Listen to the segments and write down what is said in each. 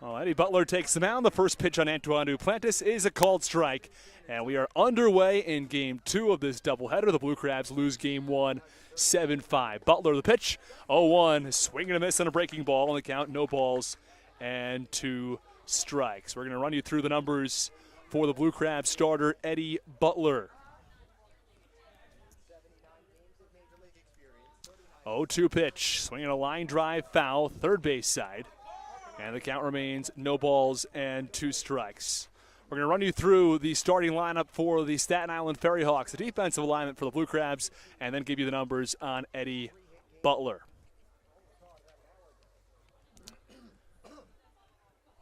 Well, Eddie Butler takes the mound. The first pitch on Antoine Duplantis is a called strike. And we are underway in Game 2 of this doubleheader. The Blue Crabs lose Game 1, 7-5. Butler, the pitch, 0-1. Swing and a miss on a breaking ball on the count. No balls and 2 strikes. We're going to run you through the numbers for the Blue Crabs starter, Eddie Butler. 0-2 pitch. Swinging a line drive foul, third base side. And the count remains no balls and 2 strikes. We're going to run you through the starting lineup for the Staten Island FerryHawks, the defensive alignment for the Blue Crabs, and then give you the numbers on Eddie Butler.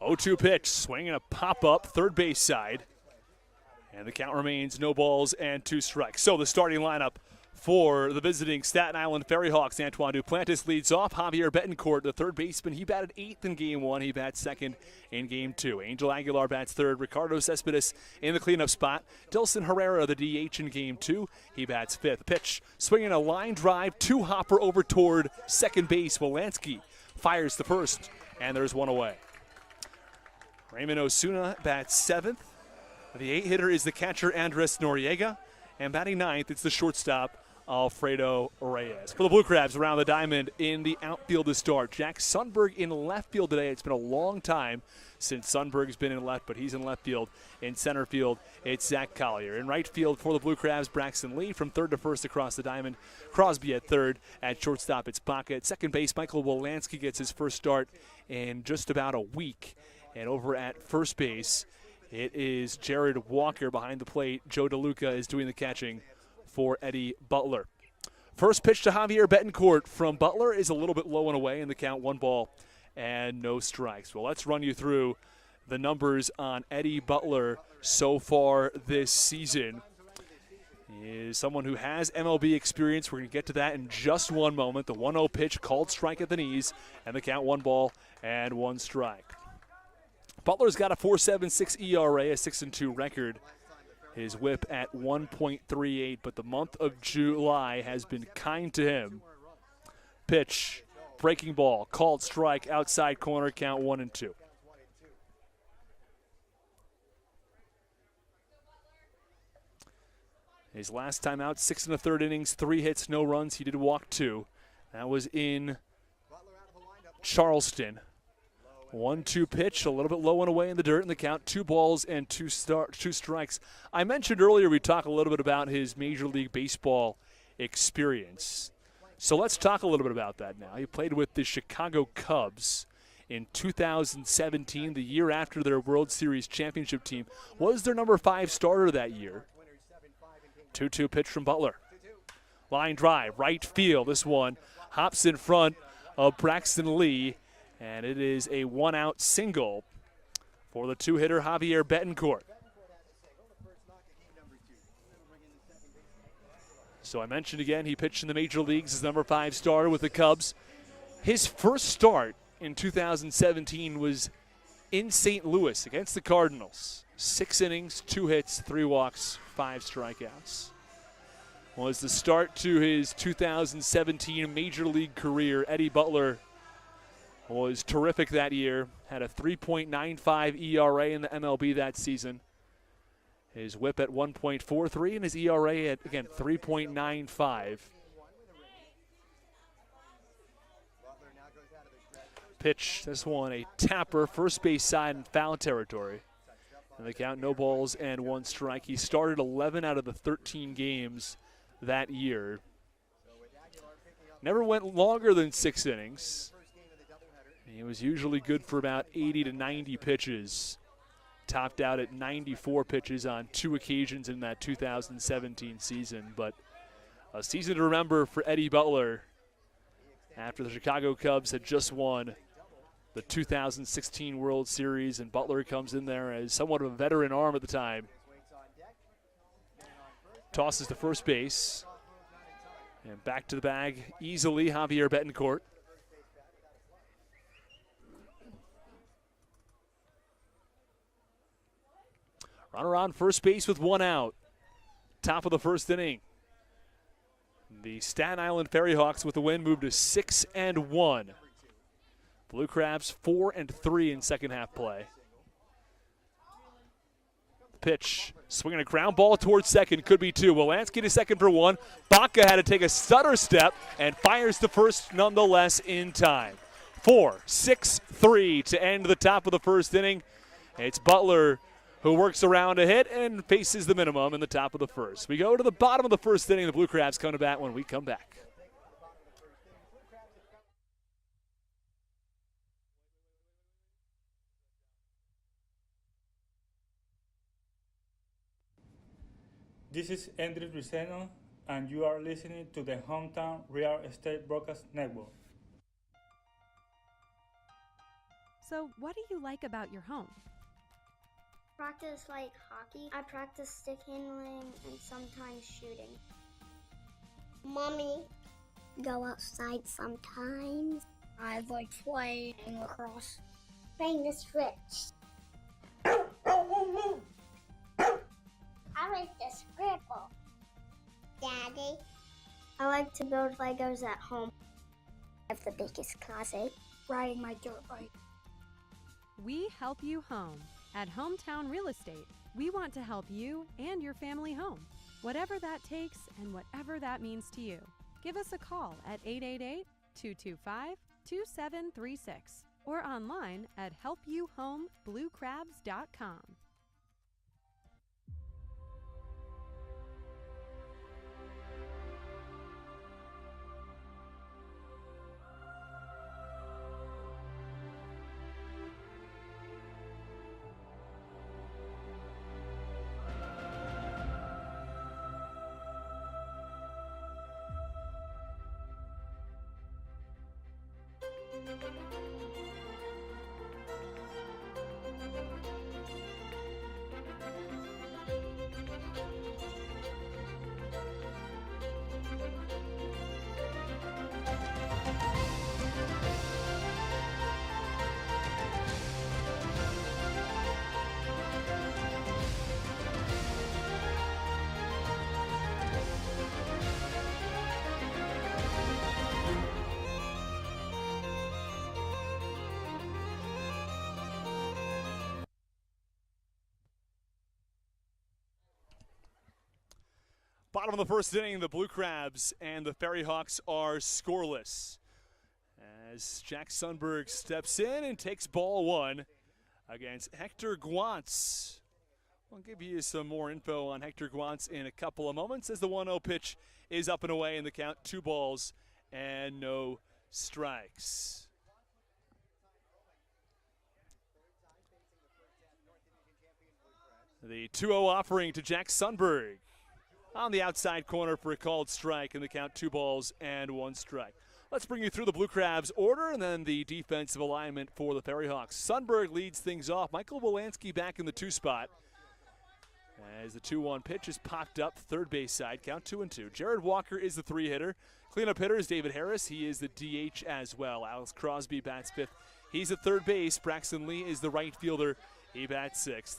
0-2 pitch, swinging a pop-up, third base side. And the count remains no balls and 2 strikes. So the starting lineup for the visiting Staten Island FerryHawks, Antoine Duplantis leads off. Javier Betancourt, the third baseman, he batted 8th in Game 1. He bats 2nd in Game 2. Angel Aguilar bats 3rd. Ricardo Cespedes in the cleanup spot. Dilson Herrera, the DH in Game 2. He bats 5th. Pitch, swinging a line drive, 2-hopper over toward second base. Wolanski fires the first, and there's 1 away. Raymond Osuna bats 7th. The 8-hitter is the catcher, Andres Noriega. And batting 9th, it's the shortstop, Alfredo Reyes. For the Blue Crabs, around the diamond in the outfield to start. Jack Sundberg in left field today. It's been a long time since Sundberg's been in left, but he's in left field. In center field, it's Zach Collier. In right field for the Blue Crabs, Braxton Lee from 3rd to 1st across the diamond. Crosby at 3rd. At shortstop, it's Baca. At second base, Michael Wolanski gets his first start in just about a week. And over at first base, it is Jared Walker behind the plate. Joe DeLuca is doing the catching for Eddie Butler. First pitch to Javier Betancourt from Butler is a little bit low and away in the count, 1 ball and no strikes. Well, let's run you through the numbers on Eddie Butler so far this season. He is someone who has MLB experience. We're going to get to that in just one moment. The 1-0 pitch, called strike at the knees, and the count 1 ball and 1 strike. Butler's got a 4.76 ERA, a 6-2 record. His whip at 1.38, but the month of July has been kind to him. Pitch, breaking ball, called strike, outside corner, count 1-2. His last time out, 6 1/3 innings, 3 hits, no runs. He did walk 2. That was in Charleston. 1-2 pitch, a little bit low and away in the dirt in the count. 2 balls and 2 strikes. I mentioned earlier we talked a little bit about his Major League Baseball experience. So let's talk a little bit about that now. He played with the Chicago Cubs in 2017, the year after their World Series championship team. Was their number 5 starter that year. 2-2 pitch from Butler. Line drive, right field. This one hops in front of Braxton Lee. And it is a 1-out single for the 2-hitter Javier Betancourt. So I mentioned again, he pitched in the major leagues as number 5 starter with the Cubs. His first start in 2017 was in St. Louis against the Cardinals. 6 innings, 2 hits, 3 walks, 5 strikeouts. Was the start to his 2017 major league career. Eddie Butler was terrific that year, had a 3.95 ERA in the MLB that season. His whip at 1.43 and his ERA at, again, 3.95. Pitch, this one, a tapper, first base side in foul territory. And the count, no balls and 1 strike. He started 11 out of the 13 games that year. Never went longer than 6 innings. He was usually good for about 80 to 90 pitches. Topped out at 94 pitches on 2 occasions in that 2017 season. But a season to remember for Eddie Butler after the Chicago Cubs had just won the 2016 World Series, and Butler comes in there as somewhat of a veteran arm at the time. Tosses to first base. And back to the bag easily, Javier Betancourt. Runner on first base with 1 out. Top of the first inning. The Staten Island FerryHawks with the win move to 6-1. Blue Crabs 4-3 in second half play. Pitch, swinging a ground ball towards second, could be two. Wolanski to second for one. Baca had to take a stutter step and fires the first nonetheless in time. 4-6-3 to end the top of the first inning. It's Butler who works around a hit and faces the minimum in the top of the first. We go to the bottom of the first inning. The Blue Crabs come to bat when we come back. This is Andrew Riceno, and you are listening to the Hometown Real Estate Broadcast Network. So, what do you like about your home? Practice like hockey. I practice stick handling and sometimes shooting. Mommy. Go outside sometimes. I like playing lacrosse. Playing the switch. I like the scribble. Daddy. I like to build Legos at home. I have the biggest closet. Riding my dirt bike. We help you home. At Hometown Real Estate, we want to help you and your family home. Whatever that takes and whatever that means to you. Give us a call at 888-225-2736 or online at helpyouhomebluecrabs.com. Bottom of the first inning, the Blue Crabs and the FerryHawks are scoreless. As Jack Sundberg steps in and takes ball one against Hector Guantz. I'll give you some more info on Hector Guantz in a couple of moments as the 1-0 pitch is up and away in the count, 2 balls and no strikes. The 2-0 offering to Jack Sundberg on the outside corner for a called strike in the count, 2 balls and 1 strike. Let's bring you through the Blue Crabs order and then the defensive alignment for the FerryHawks. Sundberg leads things off. Michael Wolanski back in the 2 spot. As the 2-1 pitch is popped up, third base side, count 2-2. Jared Walker is the 3-hitter. Cleanup hitter is David Harris. He is the DH as well. Alex Crosby bats 5th. He's at third base. Braxton Lee is the right fielder. He bats 6th.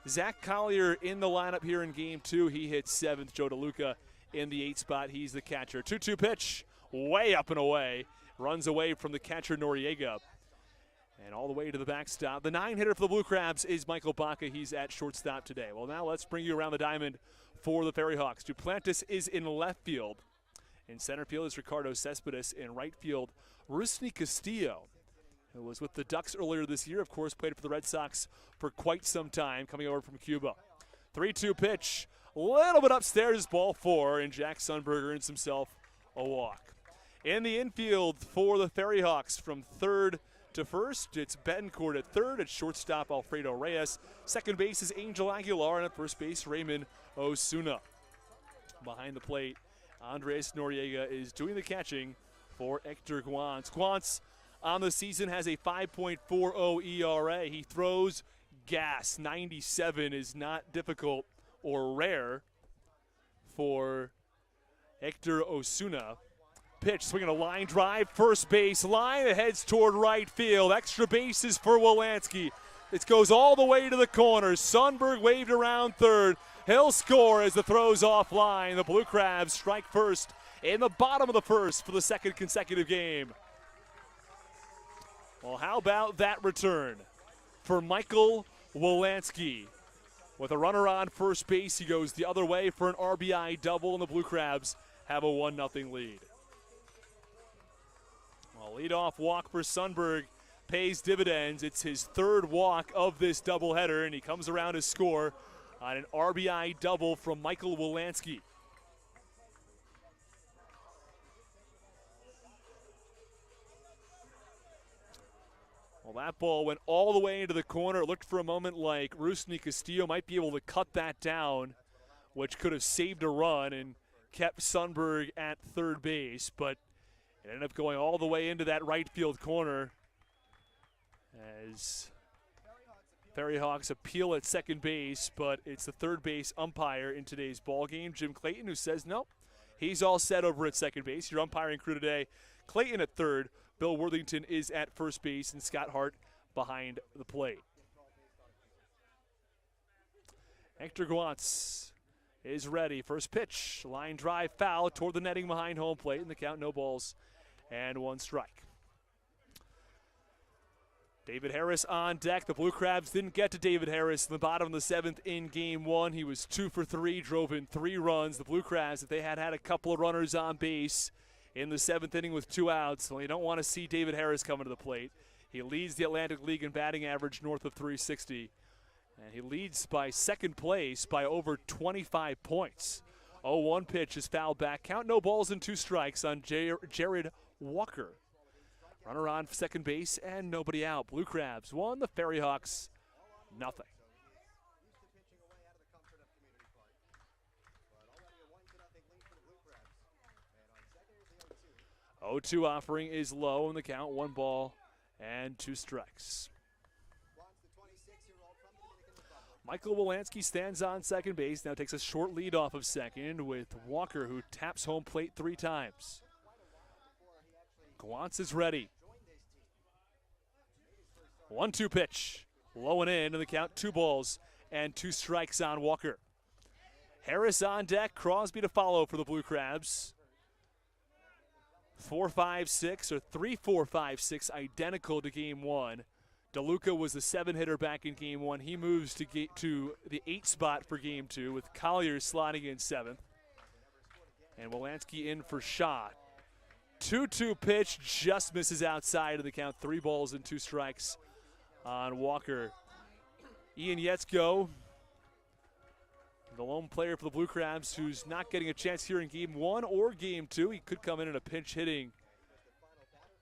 Zach Collier in the lineup here in game 2. He hits 7th. Joe DeLuca in the 8th spot. He's the catcher. 2-2 pitch, way up and away. Runs away from the catcher Noriega. And all the way to the backstop. The 9-hitter for the Blue Crabs is Michael Baca. He's at shortstop today. Well, now let's bring you around the diamond for the FerryHawks. Duplantis is in left field. In center field is Ricardo Cespedes. In right field, Rusney Castillo, who was with the Ducks earlier this year. Of course, played for the Red Sox for quite some time, coming over from Cuba. 3-2 pitch, a little bit upstairs, ball 4, and Jack Sundberg earns himself a walk. In the infield for the FerryHawks from third to first, it's Betancourt at third. At shortstop, Alfredo Reyes. Second base is Angel Aguilar, and at first base, Raymond Osuna. Behind the plate, Andres Noriega is doing the catching for Hector Guantz. Guantz on the season has a 5.40 ERA. He throws gas. 97 is not difficult or rare for Hector Osuna. Pitch, swinging a line drive, first base line. It heads toward right field. Extra bases for Wolanski. It goes all the way to the corner. Sundberg waved around third. He'll score as the throw's offline. The Blue Crabs strike first in the bottom of the first for the second consecutive game. Well, how about that return for Michael Wolanski? With a runner on first base, he goes the other way for an RBI double, and the Blue Crabs have a 1-0 lead. Well, leadoff walk for Sundberg pays dividends. It's his third walk of this doubleheader, and he comes around to score on an RBI double from Michael Wolanski. Well, that ball went all the way into the corner. It looked for a moment like Rusney Castillo might be able to cut that down, which could have saved a run and kept Sundberg at third base, but it ended up going all the way into that right field corner as FerryHawks appeal at second base, but it's the third base umpire in today's ball game, Jim Clayton, who says nope, he's all set over at second base. Your umpiring crew today, Clayton at third, Bill Worthington is at first base, and Scott Hart behind the plate. Hector Guantz is ready. First pitch, line drive foul toward the netting behind home plate, and the count no balls and 1 strike. David Harris on deck. The Blue Crabs didn't get to David Harris in the bottom of the 7th in game 1. He was 2 for 3, drove in 3 runs. The Blue Crabs, if they had had a couple of runners on base in the 7th inning with 2 outs, well, you don't want to see David Harris coming to the plate. He leads the Atlantic League in batting average north of 360. And he leads by second place by over 25 points. 0-1 pitch is fouled back. Count no balls and 2 strikes on Jared Walker. Runner on second base and nobody out. Blue Crabs 1, the FerryHawks nothing. 0-2 offering is low, and the count 1 ball and 2 strikes. Michael Wolanski stands on second base, now takes a short lead off of second with Walker, who taps home plate 3 times. Guantz is ready. 1-2 pitch, low and in, and the count 2 balls and 2 strikes on Walker. Harris on deck, Crosby to follow for the Blue Crabs. 4-5-6 or 3-4-5-6, identical to game 1. DeLuca was the 7-hitter back in game 1. He moves to the 8 spot for game 2 with Collier slotting in 7th. And Wolanski in for shot. 2-2 pitch just misses outside of the count. 3 balls and 2 strikes on Walker. Ian Yetzko, the lone player for the Blue Crabs, who's not getting a chance here in game 1 or game 2. He could come in a pinch hitting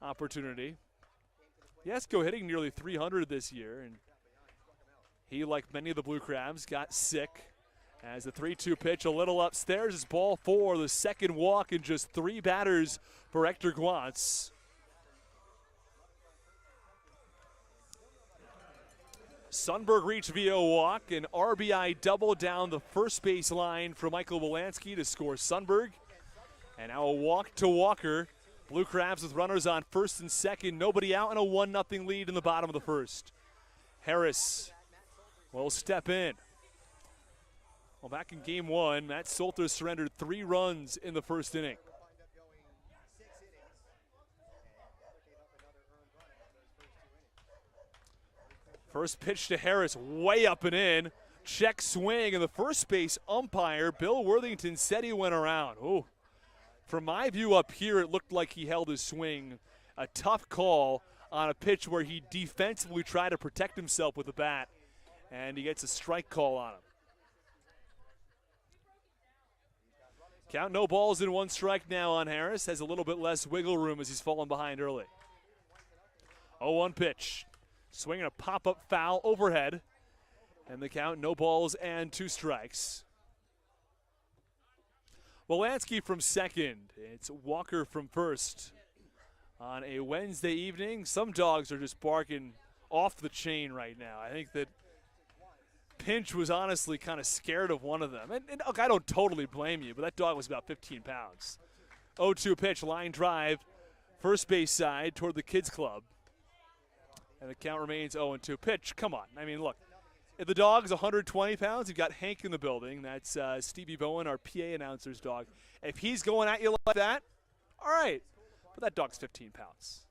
opportunity. Yetzko hitting nearly 300 this year, and he, like many of the Blue Crabs, got sick. As the 3-2 pitch a little upstairs is ball 4, the second walk in just 3 batters for Hector Guantz. Sundberg reached via a walk, an RBI double down the first base line for Michael Wolanski to score Sundberg. And now a walk to Walker. Blue Crabs with runners on first and second, nobody out, and a 1-0 lead in the bottom of the first. Harris will step in. Well, back in game 1, Matt Solter surrendered 3 runs in the first inning. First pitch to Harris, way up and in. Check swing, and the first base umpire, Bill Worthington, said he went around. Ooh. From my view up here, it looked like he held his swing. A tough call on a pitch where he defensively tried to protect himself with the bat, and he gets a strike call on him. Count no balls and 1 strike now on Harris. Has a little bit less wiggle room as he's fallen behind early. 0-1 pitch. Swinging a pop-up foul overhead. And the count no balls and 2 strikes. Wolanski from second. It's Walker from first. On a Wednesday evening, some dogs are just barking off the chain right now. I think that Pinch was honestly kind of scared of one of them. And look, I don't totally blame you, but that dog was about 15 pounds. 0-2 pitch, line drive, first base side toward the kids club. And the count remains 0-2 pitch. Come on. I mean, look, if the dog is 120 pounds, you've got Hank in the building. That's Stevie Bowen, our PA announcer's dog. If he's going at you like that, all right. But that dog's 15 pounds.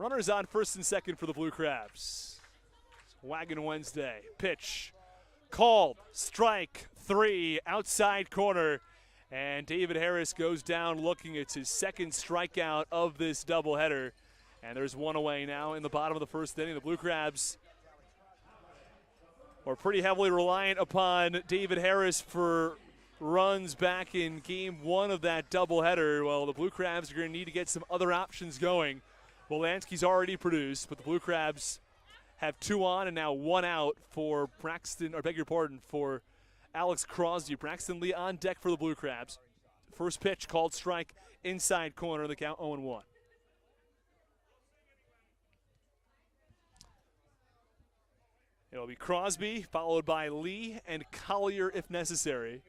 Runners on first and second for the Blue Crabs. Wagon Wednesday. Pitch. Called. Strike 3. Outside corner. And David Harris goes down looking. It's his second strikeout of this doubleheader. And there's one away now in the bottom of the first inning. The Blue Crabs are pretty heavily reliant upon David Harris for runs back in game 1 of that doubleheader. Well, the Blue Crabs are going to need to get some other options going. Wolanski's already produced, but the Blue Crabs have 2 on and now 1 out for for Alex Crosby. Braxton Lee on deck for the Blue Crabs. First pitch called strike, inside corner, the count 0-1. It'll be Crosby, followed by Lee and Collier if necessary.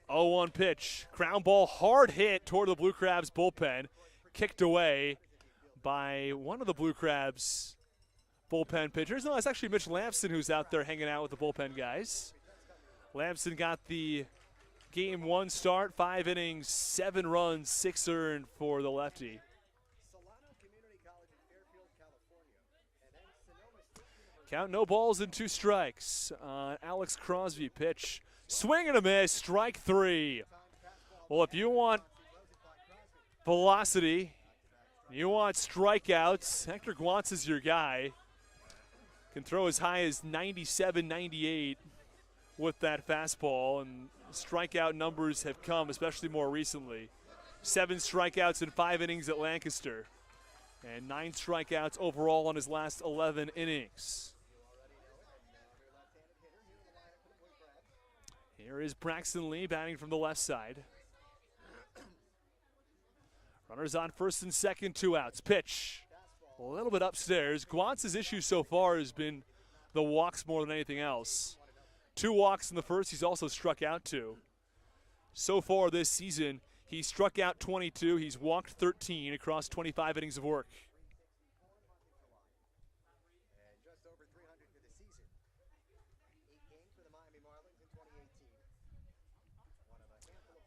0-1 pitch. Ground ball, hard hit toward the Blue Crabs bullpen. Kicked away by one of the Blue Crabs bullpen pitchers. No, it's actually Mitch Lampson who's out there hanging out with the bullpen guys. Lampson got the game 1 start, 5 innings, 7 runs, 6 earned for the lefty. Count no balls and 2 strikes on Alex Crosby. Pitch. Swing and a miss, strike 3. Well, if you want velocity, you want strikeouts, Hector Guantz is your guy. Can throw as high as 97, 98 with that fastball, and strikeout numbers have come, especially more recently. 7 strikeouts in 5 innings at Lancaster, and 9 strikeouts overall on his last 11 innings. Here is Braxton Lee batting from the left side. Runners on first and second, 2 outs. Pitch. A little bit upstairs. Guantz's issue so far has been the walks more than anything else. 2 walks in the first. He's also struck out 2. So far this season, he struck out 22. He's walked 13 across 25 innings of work.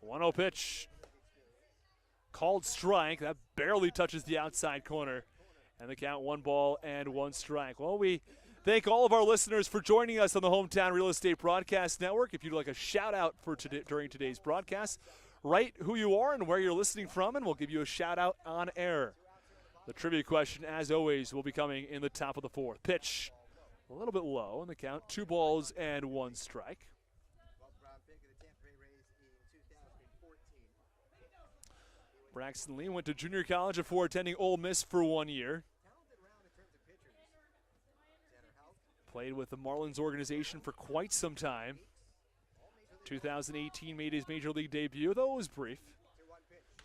1-0 pitch. Called strike. That barely touches the outside corner. And the count 1 ball and 1 strike. Well, we thank all of our listeners for joining us on the Hometown Real Estate Broadcast Network. If you'd like a shout out for during today's broadcast, write who you are and where you're listening from, and we'll give you a shout out on air. The trivia question, as always, will be coming in the top of the 4th. Pitch. A little bit low in the count. 2 balls and 1 strike. Braxton Lee went to junior college before attending Ole Miss for 1 year. Played with the Marlins organization for quite some time. 2018 made his major league debut, though it was brief.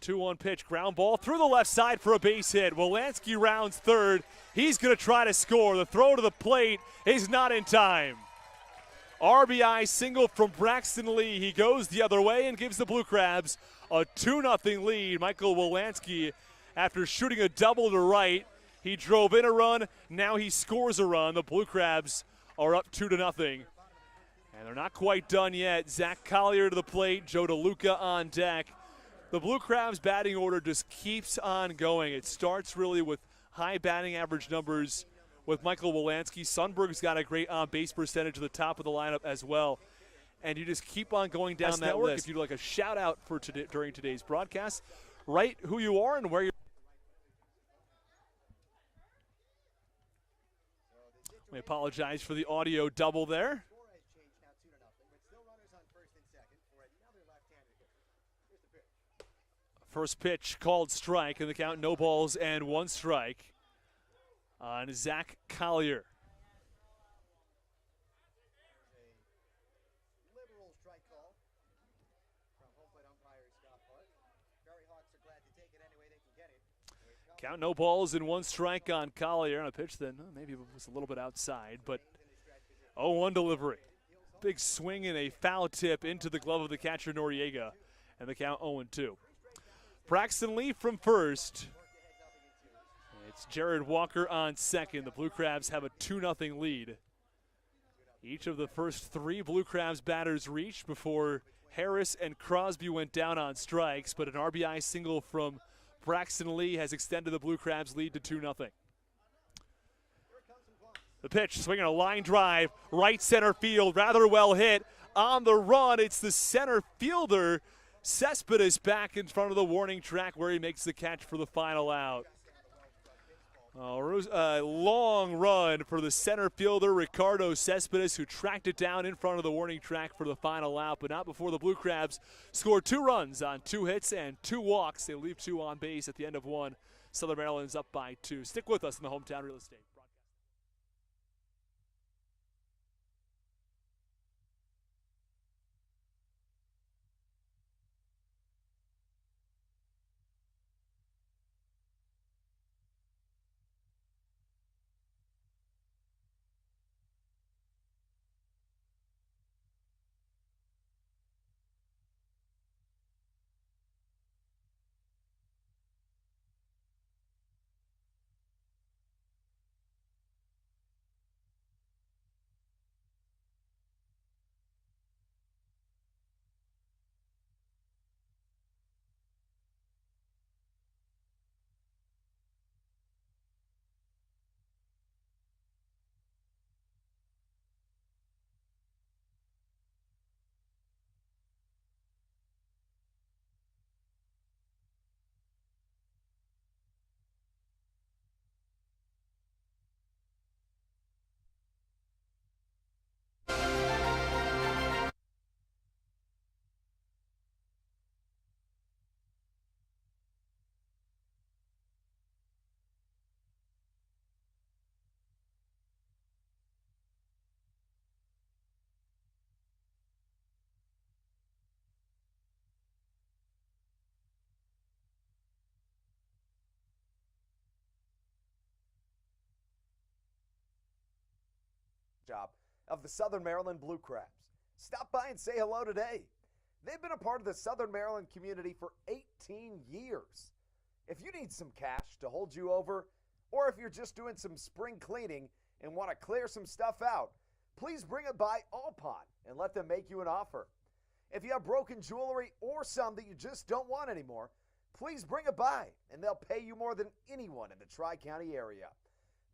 2-1 pitch, ground ball through the left side for a base hit. Wolanski rounds third. He's going to try to score. The throw to the plate is not in time. RBI single from Braxton Lee. He goes the other way and gives the Blue Crabs a 2-0 lead. Michael Wolanski, after shooting a double to right, he drove in a run. Now he scores a run. The Blue Crabs are up 2-0. And they're not quite done yet. Zach Collier to the plate, Joe DeLuca on deck. The Blue Crabs batting order just keeps on going. It starts really with high batting average numbers with Michael Wolanski. Sundberg's got a great on-base percentage at the top of the lineup as well. And you just keep on going down that list. If you'd like a shout-out for during today's broadcast, write who you are and where you're. We apologize for the audio double there. First pitch called strike, and the count no balls and 1 strike on Zach Collier. Liberal strike call from home plate umpire Scott Hart. FerryHawks are glad to take it any way they can get it. Count no balls and 1 strike on Collier on a pitch that maybe was a little bit outside, but 0-1 delivery. Big swing and a foul tip into the glove of the catcher Noriega, and the count 0-2. Braxton Lee from first. It's Jared Walker on second. The Blue Crabs have a 2-0 lead. Each of the first 3 Blue Crabs batters reached before Harris and Crosby went down on strikes, but an RBI single from Braxton Lee has extended the Blue Crabs' lead to 2-0. The pitch, swinging a line drive, right center field, rather well hit. On the run, it's the center fielder, Cespedes, back in front of the warning track where he makes the catch for the final out. A long run for the center fielder, Ricardo Cespedes, who tracked it down in front of the warning track for the final out, but not before the Blue Crabs scored 2 runs on 2 hits and 2 walks. They leave 2 on base at the end of 1. Southern Maryland's up by 2. Stick with us in the Hometown Real Estate. Job of the Southern Maryland Blue Crabs. Stop by and say hello today. They've been a part of the Southern Maryland community for 18 years. If you need some cash to hold you over, or if you're just doing some spring cleaning and want to clear some stuff out, please bring it by Alpine and let them make you an offer. If you have broken jewelry or some that you just don't want anymore, please bring it by and they'll pay you more than anyone in the Tri-County area.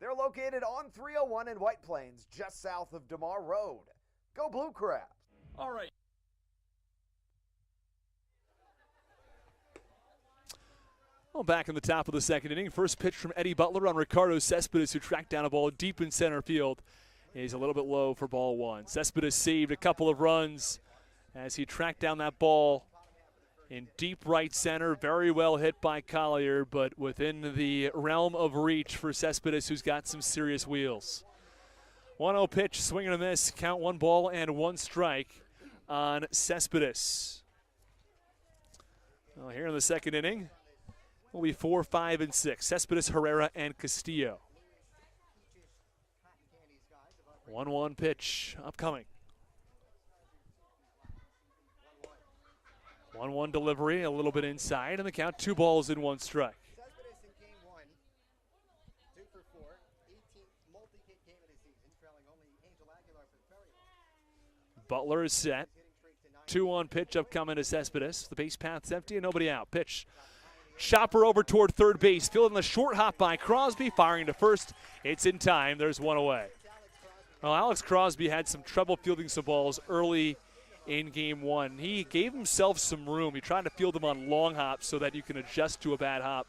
They're located on 301 in White Plains, just south of DeMar Road. Go Blue Crabs. All right. Well, back in the top of the second inning, first pitch from Eddie Butler on Ricardo Cespedes, who tracked down a ball deep in center field. He's a little bit low for ball 1. Cespedes saved a couple of runs as he tracked down that ball in deep right center. Very well hit by Collier, but within the realm of reach for Cespedes, who's got some serious wheels. 1-0 pitch, swing and a miss. Count 1 ball and 1 strike on Cespedes. Well, here in the second inning, will be 4, 5, and 6. Cespedes, Herrera, and Castillo. 1-1 pitch upcoming. 1-1 delivery, a little bit inside, and the count 2 balls and 1 strike. Cespedes in game 1, 2 for 4, 18th multi-hit game of the season, trailing only Angel Aguilar for the FerryHawks. Butler is set. 2-1 pitch upcoming to Cespedes. The base path's empty and nobody out. Pitch. Chopper over toward third base. Fielding the short hop by Crosby. Firing to first. It's in time. There's 1 away. Well, Alex Crosby had some trouble fielding some balls early in game 1. He gave himself some room. He tried to field them on long hops so that you can adjust to a bad hop.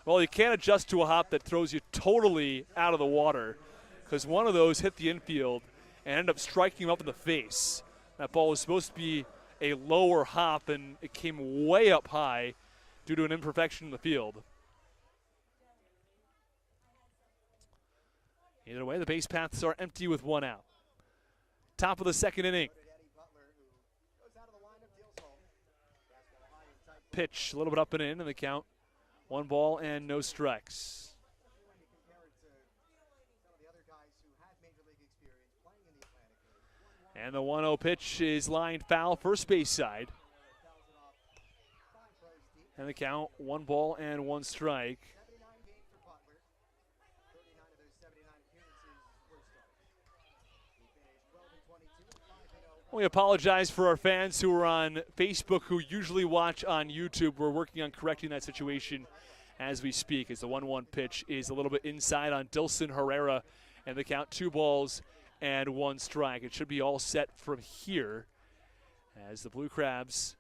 Well, you can't adjust to a hop that throws you totally out of the water, because one of those hit the infield and ended up striking him up in the face. That ball was supposed to be a lower hop, and it came way up high due to an imperfection in the field. Either way, the base paths are empty with 1 out. Top of the second inning. Pitch, a little bit up and in the count. 1 ball and no strikes. And the 1-0 pitch is lined foul, first base side. And the count, 1 ball and 1 strike. We apologize for our fans who are on Facebook who usually watch on YouTube. We're working on correcting that situation as we speak, as the 1-1 pitch is a little bit inside on Dilson Herrera, and the count 2 balls and 1 strike. It should be all set from here as the Blue Crabs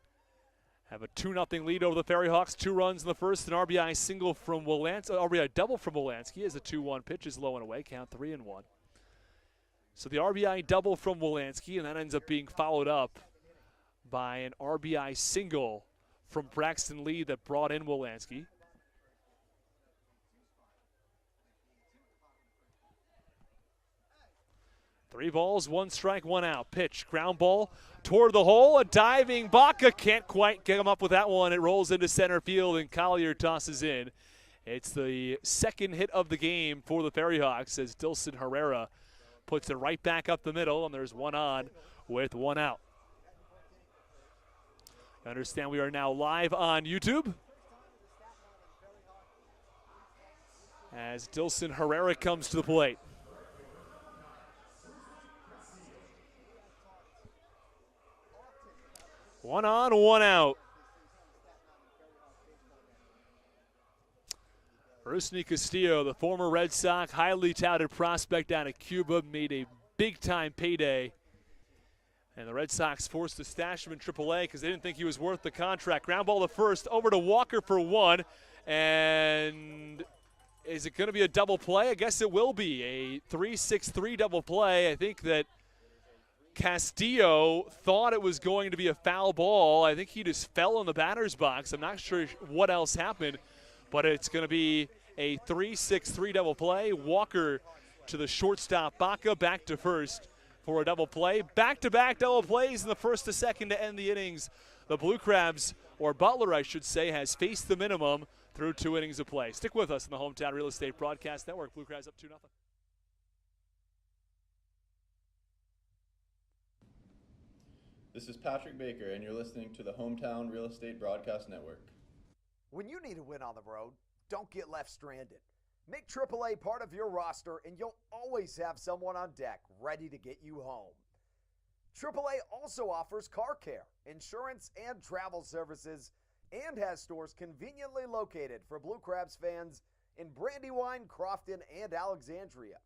have a 2-0 lead over the FerryHawks. 2 runs in the first, an RBI single from Wolanski, RBI double from Wolanski as the 2-1 pitch is low and away, count 3-1. So the RBI double from Wolanski, and that ends up being followed up by an RBI single from Braxton Lee that brought in Wolanski. Three balls, 1 strike, 1 out. Pitch, ground ball toward the hole. A diving Baca can't quite get him up with that one. It rolls into center field, and Collier tosses in. It's the second hit of the game for the FerryHawks as Dilson Herrera puts it right back up the middle, and there's 1 on with 1 out. I understand we are now live on YouTube as Dilson Herrera comes to the plate. One on, 1 out. Rusney Castillo, the former Red Sox, highly touted prospect out of Cuba, made a big-time payday. And the Red Sox forced to stash him in AAA because they didn't think he was worth the contract. Ground ball to first, over to Walker for 1. And is it going to be a double play? I guess it will be a 3-6-3 double play. I think that Castillo thought it was going to be a foul ball. I think he just fell in the batter's box. I'm not sure what else happened, but it's going to be a 3-6-3 double play. Walker to the shortstop, Baca back to first for a double play. Back-to-back double plays in the first to second to end the innings. The Blue Crabs, or Butler I should say, has faced the minimum through 2 innings of play. Stick with us in the Hometown Real Estate Broadcast Network. Blue Crabs up 2-0. This is Patrick Baker, and you're listening to the Hometown Real Estate Broadcast Network. When you need a win on the road, don't get left stranded. Make AAA part of your roster, and you'll always have someone on deck ready to get you home. AAA also offers car care, insurance, and travel services, and has stores conveniently located for Blue Crabs fans in Brandywine, Crofton, and Alexandria.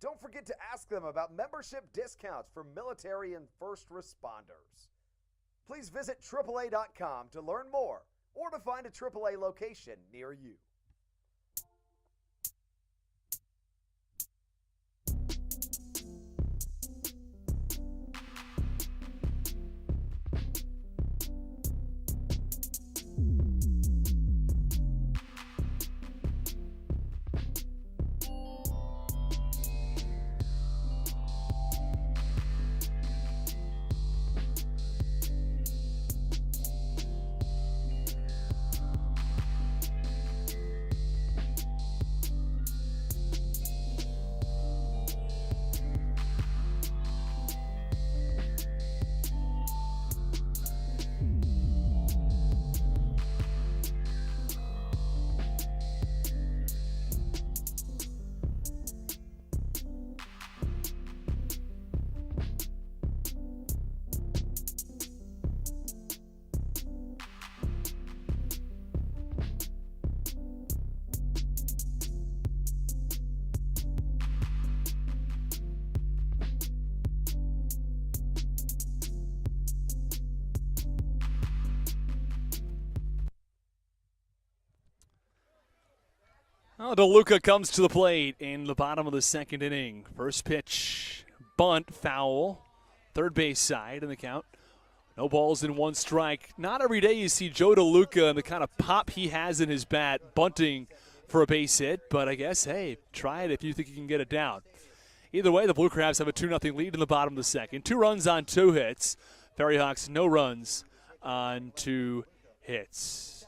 Don't forget to ask them about membership discounts for military and first responders. Please visit AAA.com to learn more or to find a AAA location near you. Well, DeLuca comes to the plate in the bottom of the second inning. First pitch, bunt, foul, third base side in the count. No balls and 1 strike. Not every day you see Joe DeLuca and the kind of pop he has in his bat bunting for a base hit, but I guess, hey, try it if you think you can get it down. Either way, the Blue Crabs have a 2-0 lead in the bottom of the second. 2 runs on 2 hits. FerryHawks, no runs on 2 hits.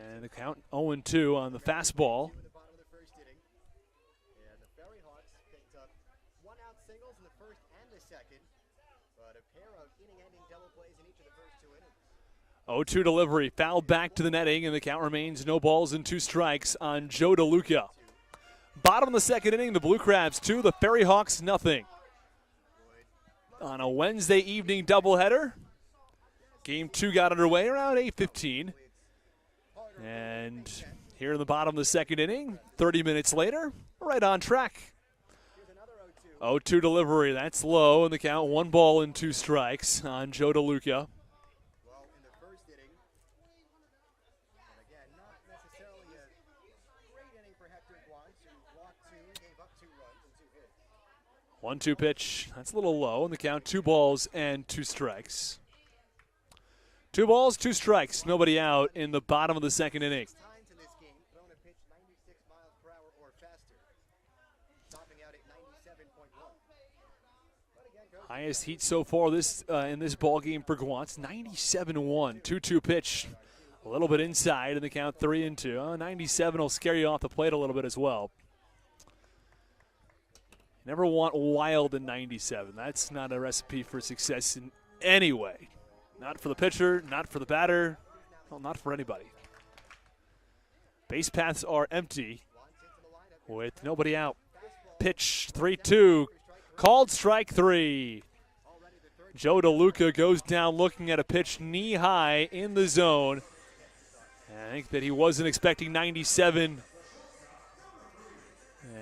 And the count 0-2 on the fastball. In the bottom of the first inning, and the FerryHawks picked up 1-out singles in the first and the second, but a pair of inning-ending double plays in each of the first 2 innings. 0-2 delivery, fouled back to the netting, and the count remains no balls and 2 strikes on Joe DeLuca. Bottom of the second inning, the Blue Crabs 2, the FerryHawks nothing. On a Wednesday evening doubleheader, Game 2 got underway around 8:15. And here in the bottom of the second inning, 30 minutes later, right on track. 0-2 delivery, that's low in the count. 1 ball and 2 strikes on Joe DeLuca. Well, in the first inning, and again, not necessarily a great inning for Hector Guantz, who walked 2, gave up 2 runs and 2 hits. 1-2 pitch, that's a little low in the count. 2 balls and 2 strikes. 2 balls, 2 strikes, nobody out in the bottom of the second inning. Times in this game, thrown a pitch 96 miles per hour or faster, topping out at 97.1. But again, goes Highest heat so far in this ball game for Guantz, 97-1. 2-2 pitch, a little bit inside in the count. 3-2. 97 will scare you off the plate a little bit as well. Never want wild in 97. That's not a recipe for success in any way. Not for the pitcher, not for the batter, well, not for anybody. Base paths are empty with nobody out. Pitch 3-2, called strike 3. Joe DeLuca goes down looking at a pitch knee high in the zone. And I think that he wasn't expecting 97.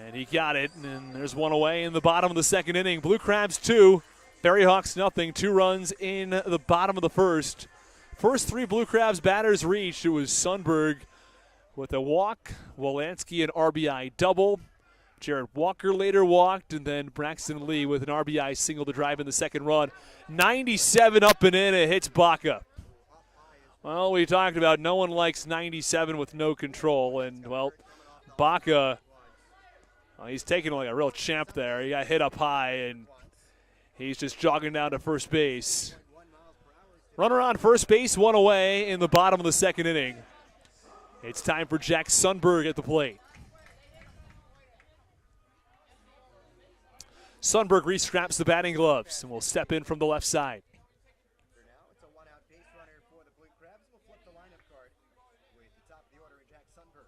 And he got it, and there's one away in the bottom of the second inning. Blue Crabs 2. FerryHawks nothing. 2 runs in the bottom of the first. First 3 Blue Crabs batters reached. It was Sundberg with a walk, Wolanski an RBI double. Jared Walker later walked, and then Braxton Lee with an RBI single to drive in the second run. 97 up and in. It hits Baca. Well, we talked about no one likes 97 with no control, and, well, Baca, well, he's taking like a real champ there. He got hit up high, and he's just jogging down to first base. Runner on first base, 1 away in the bottom of the second inning. It's time for Jack Sundberg at the plate. Sundberg restraps the batting gloves and will step in from the left side. for now. It's a 1-out base runner for the Blue Crabs. We'll flip the lineup card with the top of the order, Jack Sundberg.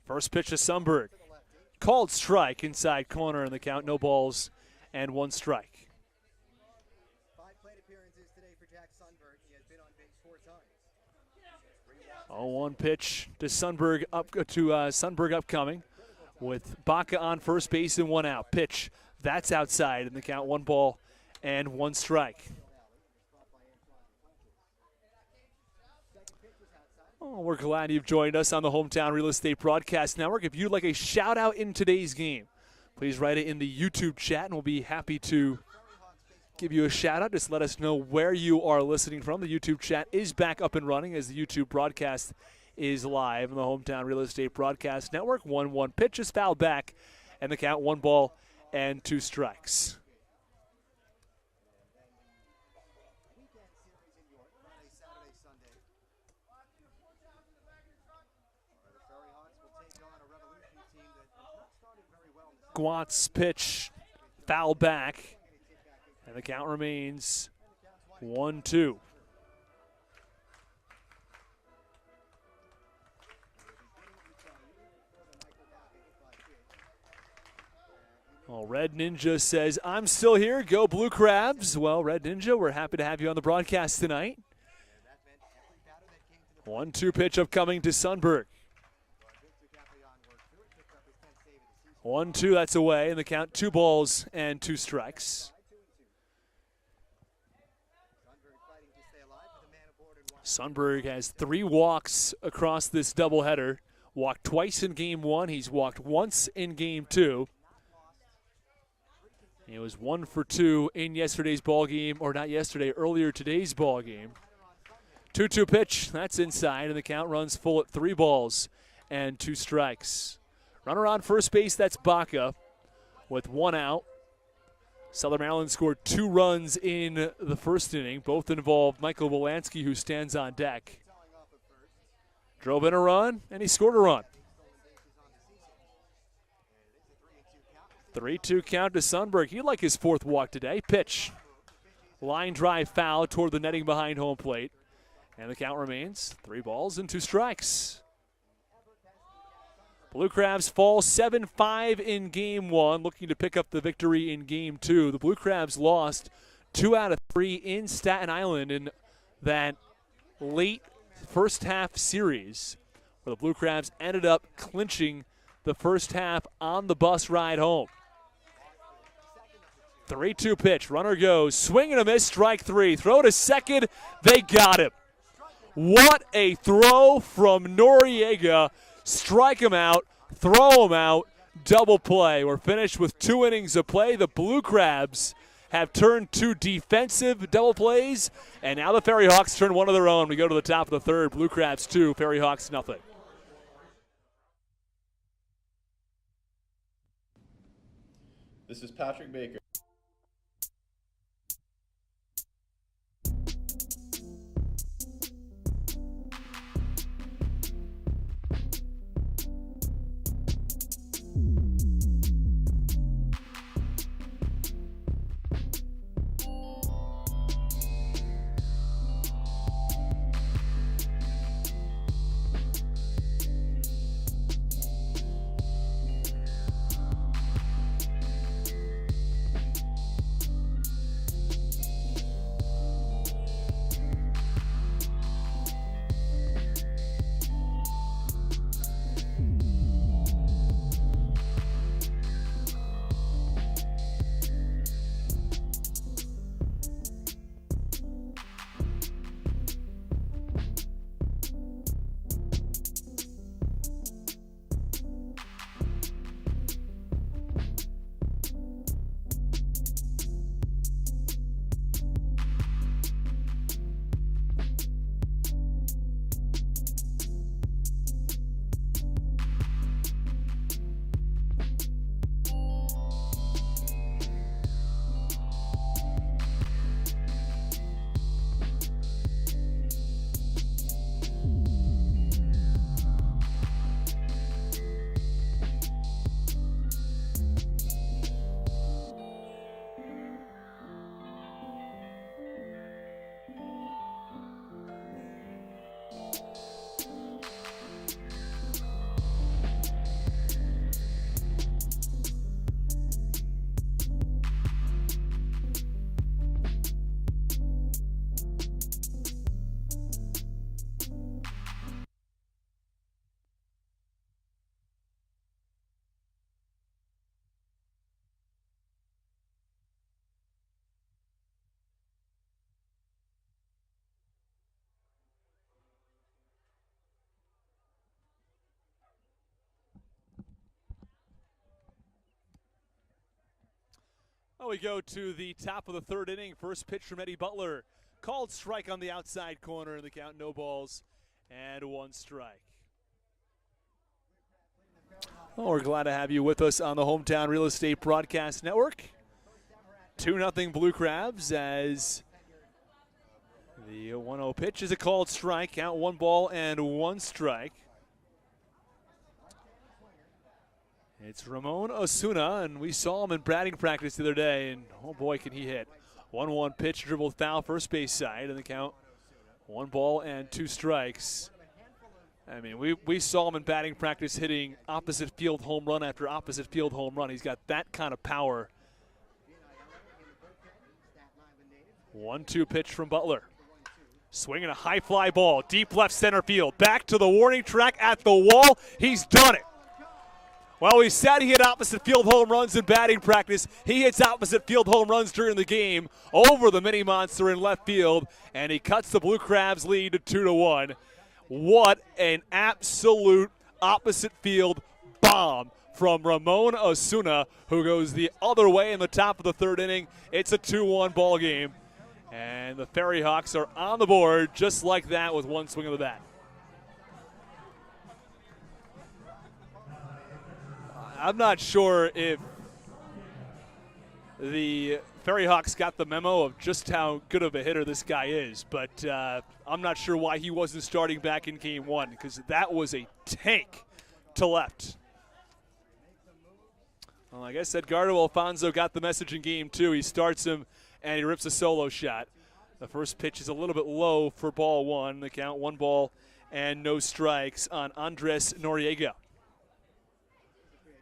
First pitch to Sundberg. Called strike inside corner in the count. No balls and 1 strike. 5 plate appearances today for Jack Sundberg. He has been on base 4 times. 0-1 pitch to Sundberg upcoming with Baca on first base and 1 out. Pitch, that's outside in the count. 1 ball and 1 strike. Oh, we're glad you've joined us on the Hometown Real Estate Broadcast Network. If you'd like a shout out in today's game, please write it in the YouTube chat and we'll be happy to give you a shout out. Just let us know where you are listening from. The YouTube chat is back up and running as the YouTube broadcast is live on the Hometown Real Estate Broadcast Network. 1-1 pitch is fouled back and the count 1 ball and 2 strikes. Guantz pitch foul back, and the count remains 1-2. Well, Red Ninja says, I'm still here. Go Blue Crabs. Well, Red Ninja, we're happy to have you on the broadcast tonight. 1-2 pitch upcoming to Sundberg. 1-2, that's away, and the count 2 balls and 2 strikes. Sundberg has 3 walks across this doubleheader. Walked twice in Game 1. He's walked once in Game 2. He was 1 for 2 in yesterday's ball game, or not yesterday, earlier today's ball game. 2-2 pitch, that's inside, and the count runs full at 3 balls and 2 strikes. Runner on first base, that's Baca with 1 out. Southern Maryland scored 2 runs in the first inning. Both involved Michael Wolanski, who stands on deck. Drove in a run, and he scored a run. 3-2 count to Sundberg. He'd like his 4th walk today. Pitch. Line drive foul toward the netting behind home plate. And the count remains 3 balls and 2 strikes. Blue Crabs fall 7-5 in Game 1, looking to pick up the victory in Game 2. The Blue Crabs lost 2 out of 3 in Staten Island in that late first half series, where the Blue Crabs ended up clinching the first half on the bus ride home. 3-2 pitch, runner goes, swing and a miss, strike 3. Throw to second, they got him. What a throw from Noriega. Strike him out, throw him out, double play. We're finished with 2 innings of play. The Blue Crabs have turned 2 defensive double plays, and now the FerryHawks turn 1 of their own. We go to the top of the third. Blue Crabs 2, FerryHawks nothing. This is Patrick Baker. Well, we go to the top of the third inning. First pitch from Eddie Butler. Called strike on the outside corner, and the count no balls and 1 strike. Well, we're glad to have you with us on the Hometown Real Estate Broadcast Network. 2-0 Blue Crabs as the 1-0 pitch is a called strike. Count 1 ball and 1 strike. It's Ramon Osuna, and we saw him in batting practice the other day, and oh boy, can he hit. 1-1 pitch, dribbled foul, first base side, and the count 1 ball and 2 strikes. I mean, we saw him in batting practice hitting opposite field home run after opposite field home run. He's got that kind of power. 1-2 pitch from Butler. Swinging a high fly ball, deep left center field. Back to the warning track at the wall. He's done it. While we said he hit opposite field home runs in batting practice, he hits opposite field home runs during the game over the mini monster in left field, and he cuts the Blue Crabs lead to 2-1. What an absolute opposite field bomb from Ramon Osuna, who goes the other way in the top of the third inning. It's a 2-1 ball game, and the FerryHawks are on the board just like that with 1 swing of the bat. I'm not sure if the FerryHawks got the memo of just how good of a hitter this guy is, but I'm not sure why he wasn't starting back in Game 1, because that was a tank to left. Well, like I said, Edgardo Alfonso got the message in Game 2. He starts him, and he rips a solo shot. The first pitch is a little bit low for ball one. The count 1 ball and no strikes on Andres Noriega.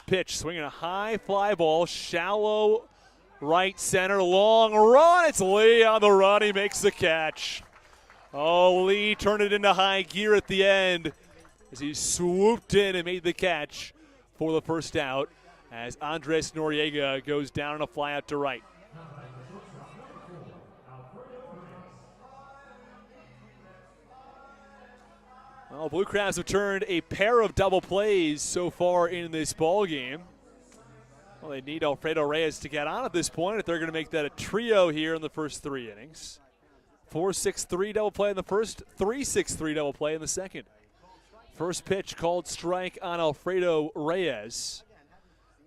Pitch, swinging a high fly ball, shallow right center, long run. It's Lee on the run. He makes the catch. Oh, Lee turned it into high gear at the end as he swooped in and made the catch for the first out as Andres Noriega goes down on a fly out to right. Well, Blue Crabs have turned a pair of double plays so far in this ball game. Well, they need Alfredo Reyes to get on at this point if they're going to make that a trio here in the first 3 innings. 4-6-3 double play in the first, 3-6-3 double play in the second. First pitch called strike on Alfredo Reyes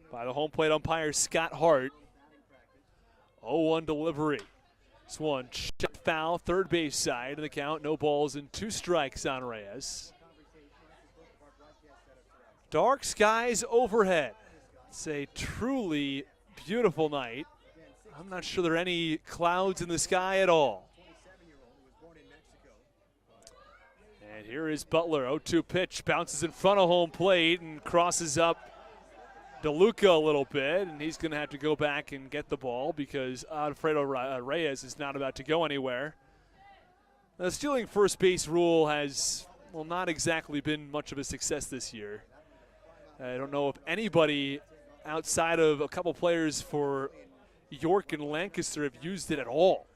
by the home plate umpire Scott Hart. 0-1 delivery. This one shot foul, third base side of the count. No balls and 2 strikes on Reyes. Dark skies overhead. It's a truly beautiful night. I'm not sure there are any clouds in the sky at all. And here is Butler. 0-2 pitch, bounces in front of home plate and crosses up DeLuca a little bit, and he's going to have to go back and get the ball because Alfredo Reyes is not about to go anywhere. The stealing first base rule has, well, not exactly been much of a success this year. I don't know if anybody outside of a couple players for York and Lancaster have used it at all.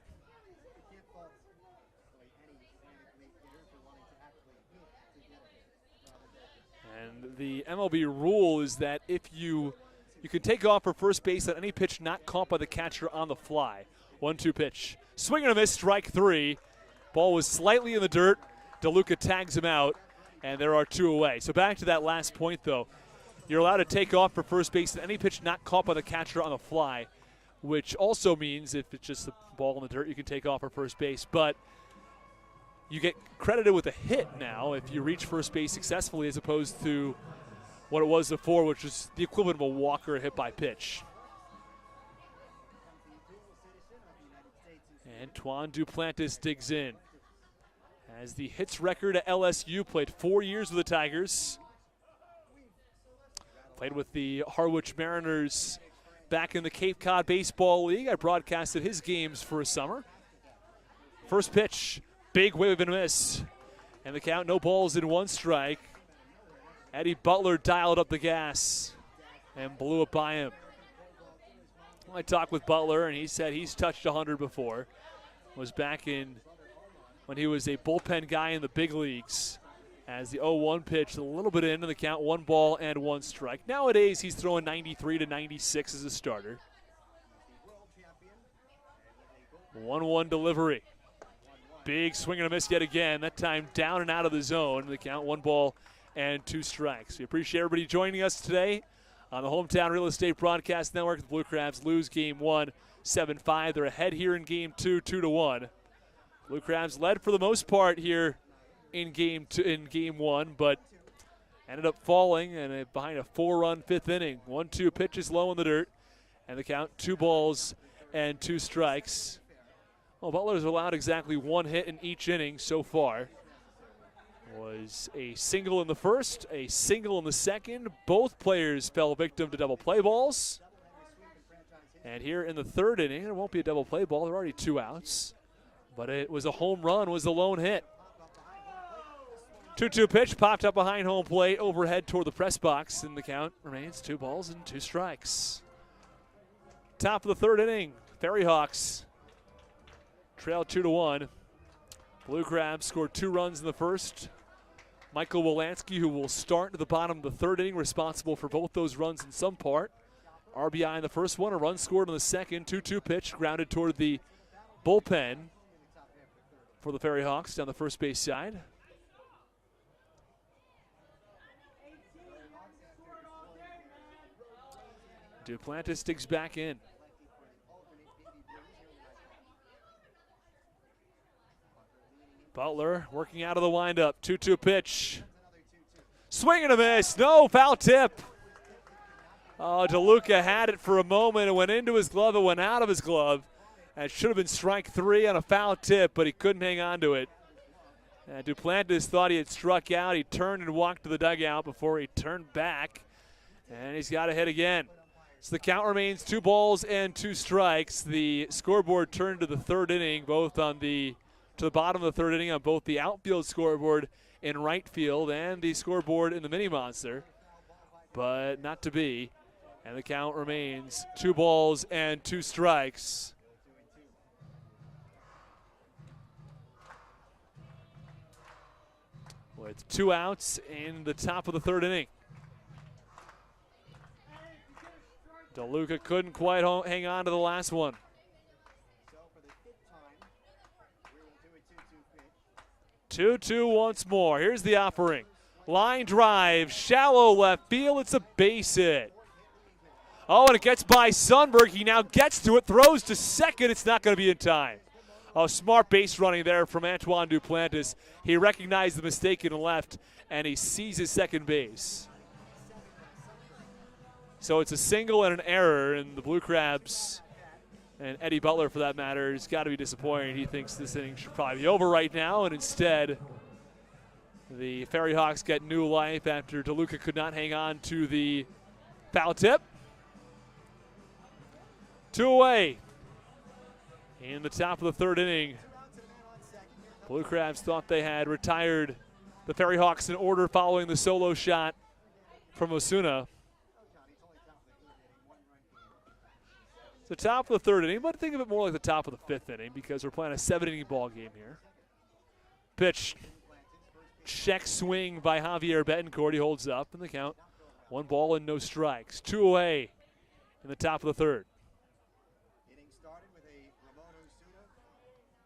And the MLB rule is that if you can take off for first base on any pitch not caught by the catcher on the fly. 1-2 pitch. Swing and a miss, strike 3. Ball was slightly in the dirt. DeLuca tags him out, and there are 2 away. So back to that last point, though. You're allowed to take off for first base on any pitch not caught by the catcher on the fly, which also means if it's just the ball in the dirt, you can take off for first base. But you get credited with a hit now if you reach first base successfully as opposed to what it was before, which was the equivalent of a walk or a hit by pitch. Antoine Duplantis digs in. Has the hits record at LSU, played 4 years with the Tigers. Played with the Harwich Mariners back in the Cape Cod Baseball League. I broadcasted his games for a summer. First pitch. Big wave and a miss. And the count, no balls in 1 strike. Eddie Butler dialed up the gas and blew it by him. I talked with Butler, and he said he's touched 100 before. Was back in when he was a bullpen guy in the big leagues. As the 0-1 pitch, a little bit into the count, 1 ball and 1 strike. Nowadays, he's throwing 93 to 96 as a starter. 1-1 delivery. Big swing and a miss yet again, that time down and out of the zone. The count, 1 ball and 2 strikes. We appreciate everybody joining us today on the Hometown Real Estate Broadcast Network. The Blue Crabs lose game 1, 7-5. They're ahead here in game 2, 2-1. Blue Crabs led for the most part here in game 1, but ended up falling and behind a 4-run 5th inning. 1-2 pitches low in the dirt, and the count, 2 balls and 2 strikes. Well, Butler's allowed exactly 1 hit in each inning so far. Was a single in the first, a single in the second. Both players fell victim to double play balls. And here in the 3rd inning, there won't be a double play ball. There are already 2 outs. But it was a home run, was the lone hit. 2-2 pitch popped up behind home plate, overhead toward the press box, and the count remains 2 balls and 2 strikes. Top of the 3rd inning, FerryHawks trail 2-1. Blue Crabs scored 2 runs in the first. Michael Wolanski, who will start at the bottom of the 3rd inning, responsible for both those runs in some part. RBI in the first one, a run scored in the second. 2-2 pitch grounded toward the bullpen for the FerryHawks down the first base side. Duplantis digs back in. Butler working out of the windup. 2-2 pitch. Swing and a miss. No, foul tip. Oh, DeLuca had it for a moment. It went into his glove. It went out of his glove. That should have been strike 3 on a foul tip, but he couldn't hang on to it. Duplantis thought he had struck out. He turned and walked to the dugout before he turned back, and he's got to hit again. So the count remains 2 balls and 2 strikes. The scoreboard turned to the third inning, to the bottom of the third inning on both the outfield scoreboard in right field and the scoreboard in the Mini Monster, but not to be. And the count remains 2 balls and 2 strikes. With 2 outs in the top of the third inning. DeLuca couldn't quite hang on to the last one. 2-2 once more. Here's the offering. Line drive, shallow left field. It's a base hit. Oh, and it gets by Sundberg. He now gets to it, throws to second. It's not going to be in time. Oh, smart base running there from Antoine Duplantis. He recognized the mistake in the left, and he seizes second base. So it's a single and an error, and the Blue Crabs, and Eddie Butler for that matter, has got to be disappointed. He thinks this inning should probably be over right now, and instead the FerryHawks get new life after DeLuca could not hang on to the foul tip. 2 away in the top of the third inning. Blue Crabs thought they had retired the FerryHawks in order following the solo shot from Osuna. The top of the third inning, but think of it more like the top of the 5th inning because we're playing a 7-inning ball game here. Pitch, check swing by Javier Betancourt. He holds up in the count. 1 ball and no strikes. 2 away in the top of the third. Inning started with a Ramon Osuna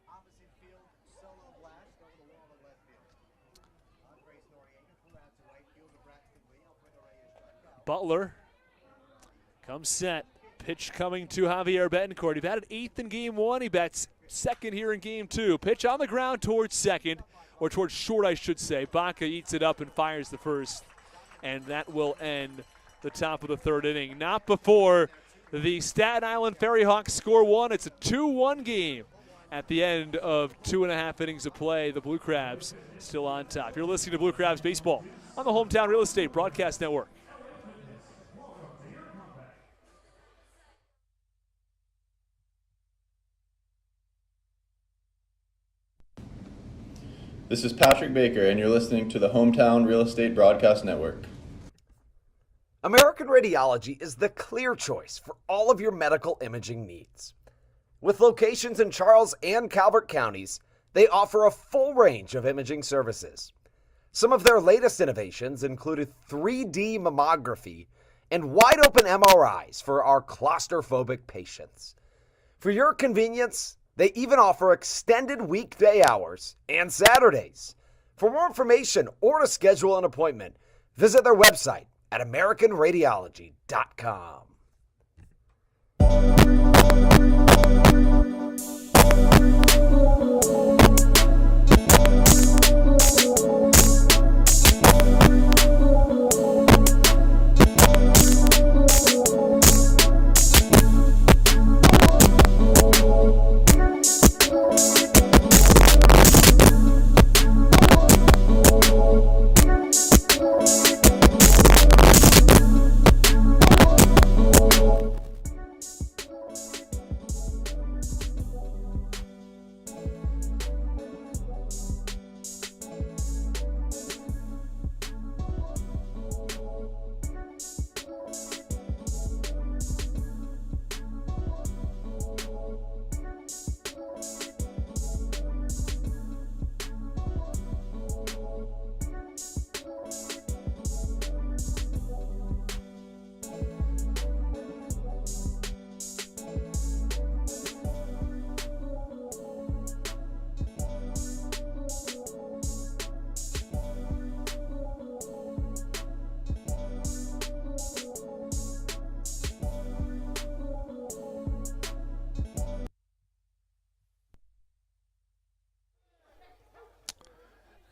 opposite field solo blast over the wall of left field. Andres Noriega flew out to right field to Braxton Lee. Alfredo Reyes struck out. Butler comes set. Pitch coming to Javier Betancourt. He batted 8th in game 1. He bats 2nd here in game 2. Pitch on the ground towards second, or towards short, I should say. Baca eats it up and fires the first, and that will end the top of the third inning. Not before the Staten Island FerryHawks score 1. It's a 2-1 game at the end of 2.5 innings of play. The Blue Crabs still on top. You're listening to Blue Crabs Baseball on the Hometown Real Estate Broadcast Network. This is Patrick Baker, and you're listening to the Hometown Real Estate Broadcast Network. American Radiology is the clear choice for all of your medical imaging needs. With locations in Charles and Calvert counties, they offer a full range of imaging services. Some of their latest innovations included 3D mammography and wide-open MRIs for our claustrophobic patients. For your convenience, they even offer extended weekday hours and Saturdays. For more information or to schedule an appointment, visit their website at AmericanRadiology.com.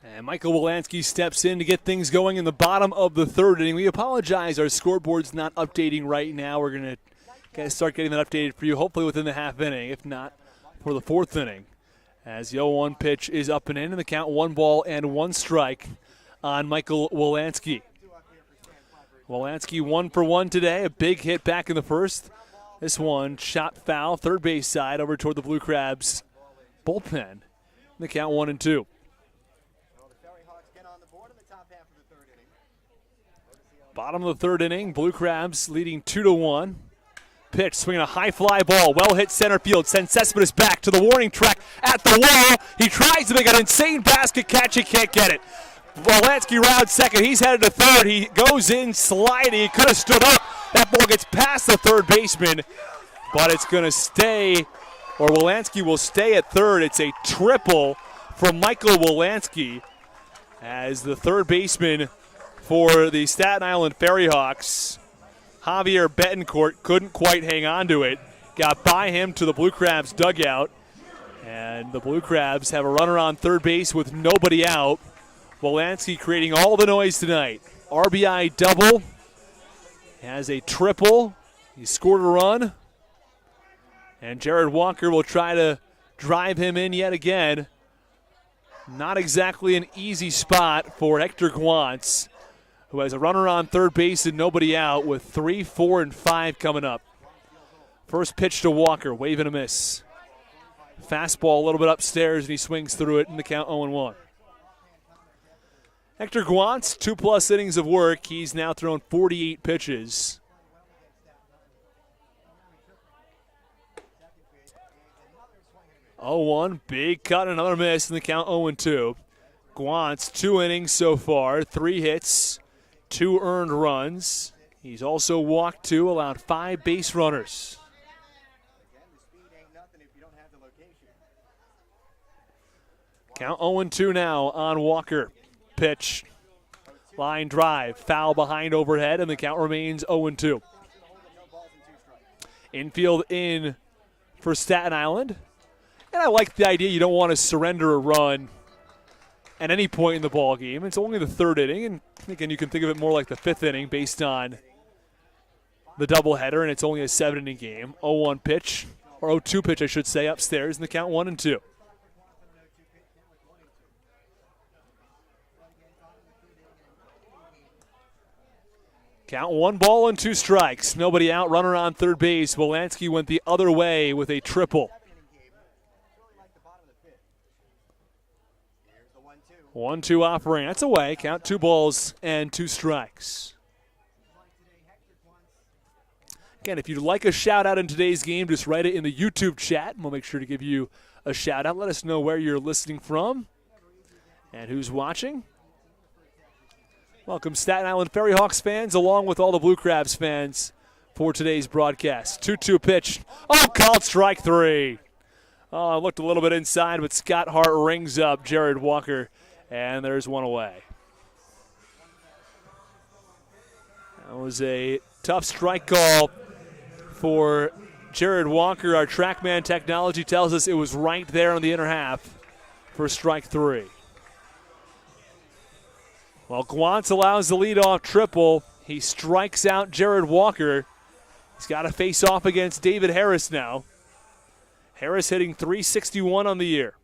And Michael Wolanski steps in to get things going in the bottom of the third inning. We apologize, our scoreboard's not updating right now. We're going to start getting that updated for you, hopefully within the half inning. If not, for the fourth inning. As the 0-1 pitch is up and in the count 1 ball and 1 strike on Michael Wolanski. Wolanski 1 for 1 today, a big hit back in the first. This one shot foul, third base side over toward the Blue Crabs bullpen. The count 1-2. So the FerryHawks get on the board in the top half of the third inning. Bottom of the third inning, Blue Crabs leading 2-1. Pitch, swinging a high fly ball, well hit center field, sends Cespedes back to the warning track at the wall. He tries to make an insane basket catch, he can't get it. Wolanski rounds second, he's headed to third, he goes in sliding, he could have stood up. That ball gets past the third baseman, but it's going to stay, or Wolanski will stay at third. It's a triple from Michael Wolanski as the third baseman for the Staten Island FerryHawks, Javier Betancourt, couldn't quite hang on to it. Got by him to the Blue Crabs dugout, and the Blue Crabs have a runner on third base with nobody out. Wolanski creating all the noise tonight. RBI double, has a triple, he scored a run, and Jared Walker will try to drive him in yet again. Not exactly an easy spot for Hector Guantz, who has a runner on third base and nobody out with 3, 4, and 5 coming up. First pitch to Walker, wave and a miss. Fastball a little bit upstairs, and he swings through it in the count 0-1. Hector Guantz, 2+ innings of work. He's now thrown 48 pitches. Oh, big cut, another miss in the count 0-2. Guantz, 2 innings so far, 3 hits, 2 earned runs. He's also walked 2, allowed 5 base runners. Count 0-2 now on Walker. Pitch, line drive, foul behind overhead, and the count remains 0-2. Infield in for Staten Island. And I like the idea you don't want to surrender a run at any point in the ball game. It's only the third inning, and again, you can think of it more like the fifth inning based on the doubleheader, and it's only a 7-inning game. 0-1 pitch, or 0-2 pitch, I should say, upstairs in the count 1-2. Count 1 ball and 2 strikes. Nobody out, runner on third base. Wolanski went the other way with a triple. 1-2 offering. That's away. Count 2 balls and 2 strikes. Again, if you'd like a shout out in today's game, just write it in the YouTube chat, and we'll make sure to give you a shout out. Let us know where you're listening from and who's watching. Welcome, Staten Island FerryHawks fans, along with all the Blue Crabs fans for today's broadcast. 2-2 pitch. Oh, called strike 3. Oh, looked a little bit inside, but Scott Hart rings up Jared Walker, and there's one away. That was a tough strike call for Jared Walker. Our TrackMan technology tells us it was right there on the inner half for strike 3. Well, Guantz allows the leadoff triple. He strikes out Jared Walker. He's got to face off against David Harris now. Harris hitting .361 on the year.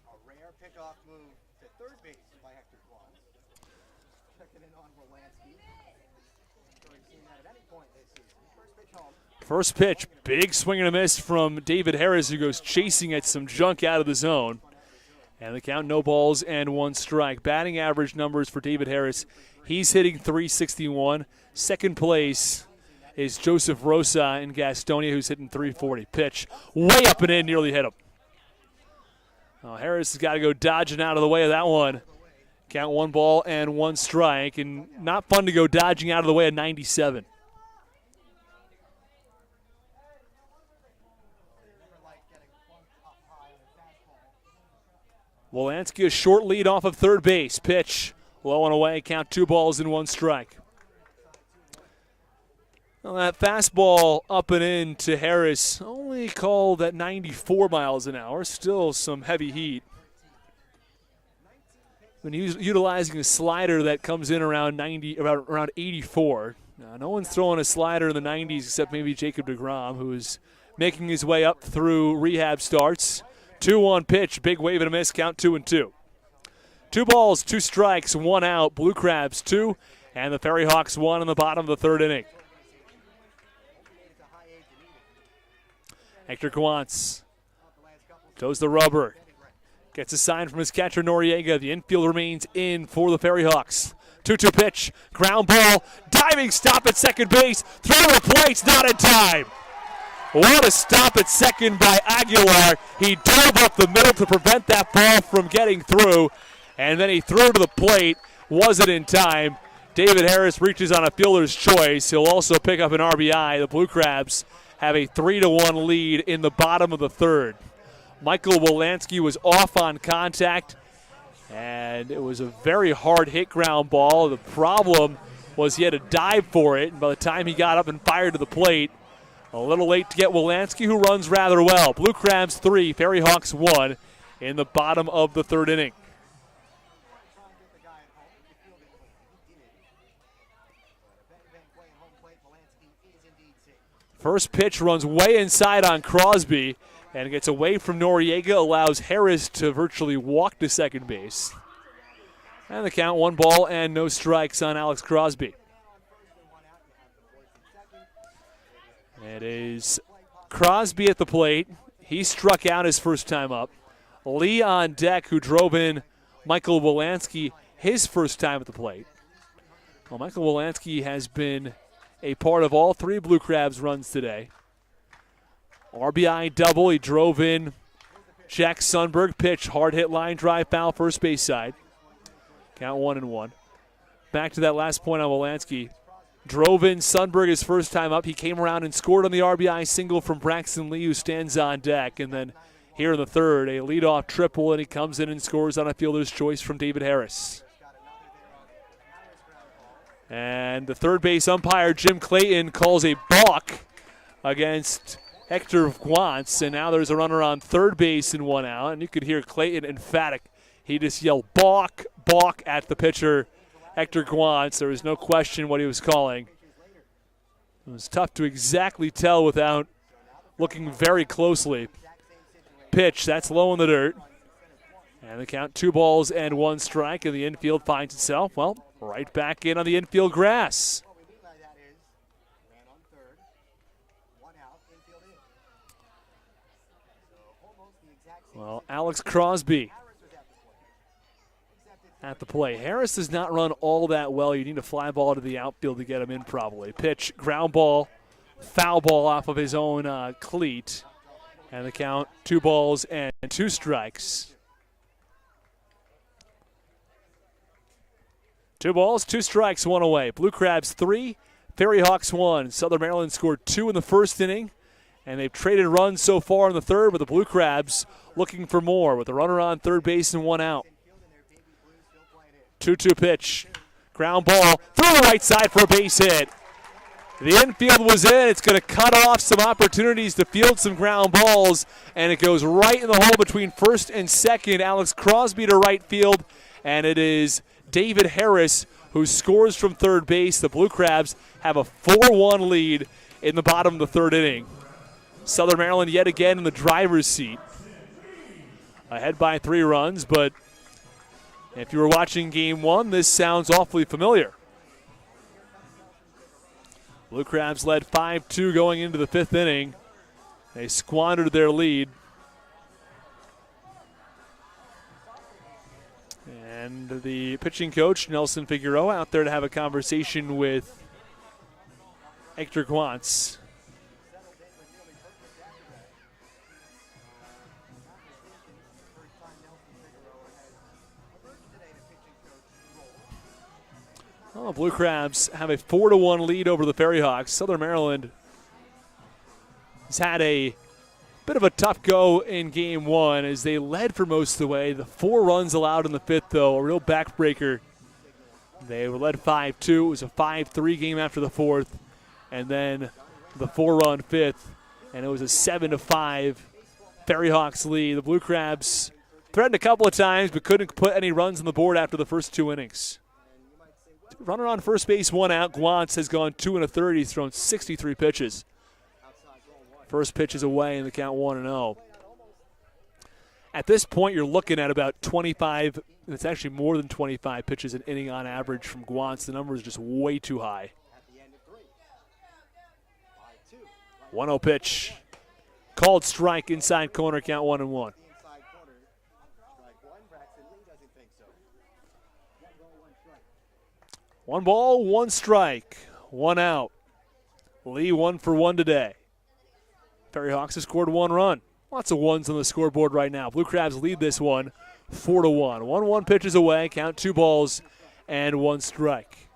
A rare pickoff move to third base by Hector Guantz. Checking in on Wolanski. Sure he's seen that at any point this season. First pitch home. First pitch, big swing and a miss from David Harris, who goes chasing at some junk out of the zone. And the count, no balls and 1 strike. Batting average numbers for David Harris, he's hitting .361. Second place is Joseph Rosa in Gastonia, who's hitting .340. Pitch way up and in, nearly hit him. Oh, Harris has got to go dodging out of the way of that one. Count 1 ball and 1 strike, and not fun to go dodging out of the way of 97. Wolanski, a short lead off of third base. Pitch, low and away, count 2 balls and 1 strike. Well, that fastball up and in to Harris, only called at 94 miles an hour. Still some heavy heat. When he's utilizing a slider that comes in around 84, Now, no one's throwing a slider in the 90s except maybe Jacob DeGrom, who's making his way up through rehab starts. 2-1 pitch, big wave and a miss, count 2-2. 2 balls, 2 strikes, 1 out. Blue Crabs 2, and the FerryHawks 1 in the bottom of the 3rd inning. Hector Guantz toes the rubber. Gets a sign from his catcher, Noriega. The infield remains in for the FerryHawks. 2-2 pitch, ground ball, diving stop at second base. Throw the plates, not in time. What a stop at second by Aguilar. He dove up the middle to prevent that ball from getting through, and then he threw to the plate. Wasn't in time. David Harris reaches on a fielder's choice. He'll also pick up an RBI. The Blue Crabs have a 3-1 lead in the bottom of the 3rd. Michael Wolanski was off on contact, and it was a very hard hit ground ball. The problem was he had to dive for it, and by the time he got up and fired to the plate, a little late to get Wolanski, who runs rather well. Blue Crabs 3, FerryHawks 1 in the bottom of the 3rd inning. First pitch runs way inside on Crosby and gets away from Noriega, allows Harris to virtually walk to second base. And the count, 1 ball and no strikes on Alex Crosby. It is Crosby at the plate. He struck out his first time up. Lee on deck, who drove in Michael Wolanski his first time at the plate. Well, Michael Wolanski has been a part of all 3 Blue Crabs runs today. RBI double. He drove in Jack Sundberg. Pitch, hard hit line drive foul, first base side. Count 1-1. Back to that last point on Wolanski. Drove in Sundberg his first time up. He came around and scored on the RBI single from Braxton Lee, who stands on deck. And then here in the 3rd, a leadoff triple, and he comes in and scores on a fielder's choice from David Harris. And the 3rd base umpire, Jim Clayton, calls a balk against Hector Guantz, and now there's a runner on 3rd base and 1 out, and you could hear Clayton emphatic. He just yelled balk, balk at the pitcher, Hector Guantz. There was no question what he was calling. It was tough to exactly tell without looking very closely. Pitch, that's low in the dirt. And the count, 2 balls and 1 strike, and the infield finds itself, well, right back in on the infield grass. Well, Alex Crosby at the plate. Harris does not run all that well. You need a fly ball to the outfield to get him in probably. Pitch, ground ball, foul ball off of his own cleat. And the count, 2 balls and 2 strikes. 2 balls, 2 strikes, 1 away. Blue Crabs 3, FerryHawks 1. Southern Maryland scored 2 in the 1st inning, and they've traded runs so far in the 3rd, but the Blue Crabs looking for more with a runner on 3rd base and 1 out. 2-2 pitch. Ground ball through the right side for a base hit. The infield was in. It's going to cut off some opportunities to field some ground balls, and it goes right in the hole between 1st and 2nd. Alex Crosby to right field, and it is David Harris who scores from 3rd base. The Blue Crabs have a 4-1 lead in the bottom of the 3rd inning. Southern Maryland yet again in the driver's seat. Ahead by 3 runs, but if you were watching Game 1, this sounds awfully familiar. Blue Crabs led 5-2 going into the 5th inning. They squandered their lead. And the pitching coach, Nelson Figueroa, out there to have a conversation with Hector Guantz. Well, the Blue Crabs have a 4-1 lead over the FerryHawks. Southern Maryland has had a bit of a tough go in Game 1 as they led for most of the way. The 4 runs allowed in the 5th, though, a real backbreaker. They were led 5-2. It was a 5-3 game after the 4th, and then the 4-run 5th, and it was a 7-5 FerryHawks lead. The Blue Crabs threatened a couple of times but couldn't put any runs on the board after the first 2 innings. Runner on first base, 1 out. Guantz has gone 2 1/3. He's thrown 63 pitches. First pitch is away in the count 1-0. At this point, you're looking at about 25. It's actually more than 25 pitches an inning on average from Guantz. The number is just way too high. 1-0 pitch. Called strike inside corner, count 1-1. 1 ball, 1 strike, 1 out. Lee 1 for 1 today. FerryHawks have scored 1 run. Lots of ones on the scoreboard right now. Blue Crabs lead this one 4-1. 1-1 pitches away, count 2 balls and 1 strike.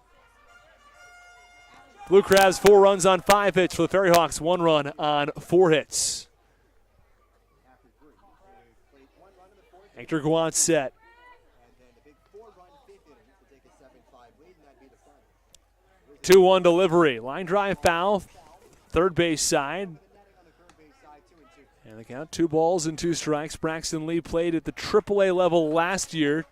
Blue Crabs 4 runs on 5 hits for the FerryHawks, 1 run on 4 hits. Hector Guantz set. 2-1 delivery. Line drive foul. Third base side. And the count 2 balls and 2 strikes. Braxton Lee played at the AAA level last year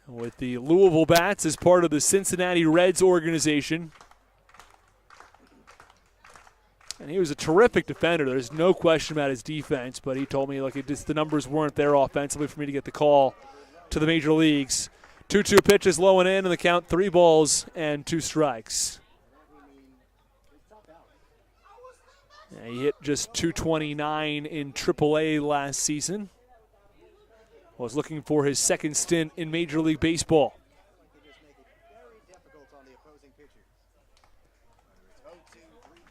with the Louisville Bats as part of the Cincinnati Reds organization. And he was a terrific defender. There's no question about his defense, but he told me, look, the numbers weren't there offensively for me to get the call to the major leagues. 2-2 pitches low and in, and the count 3 balls and 2 strikes. Yeah, he hit just .229 in AAA last season. Was looking for his second stint in Major League Baseball.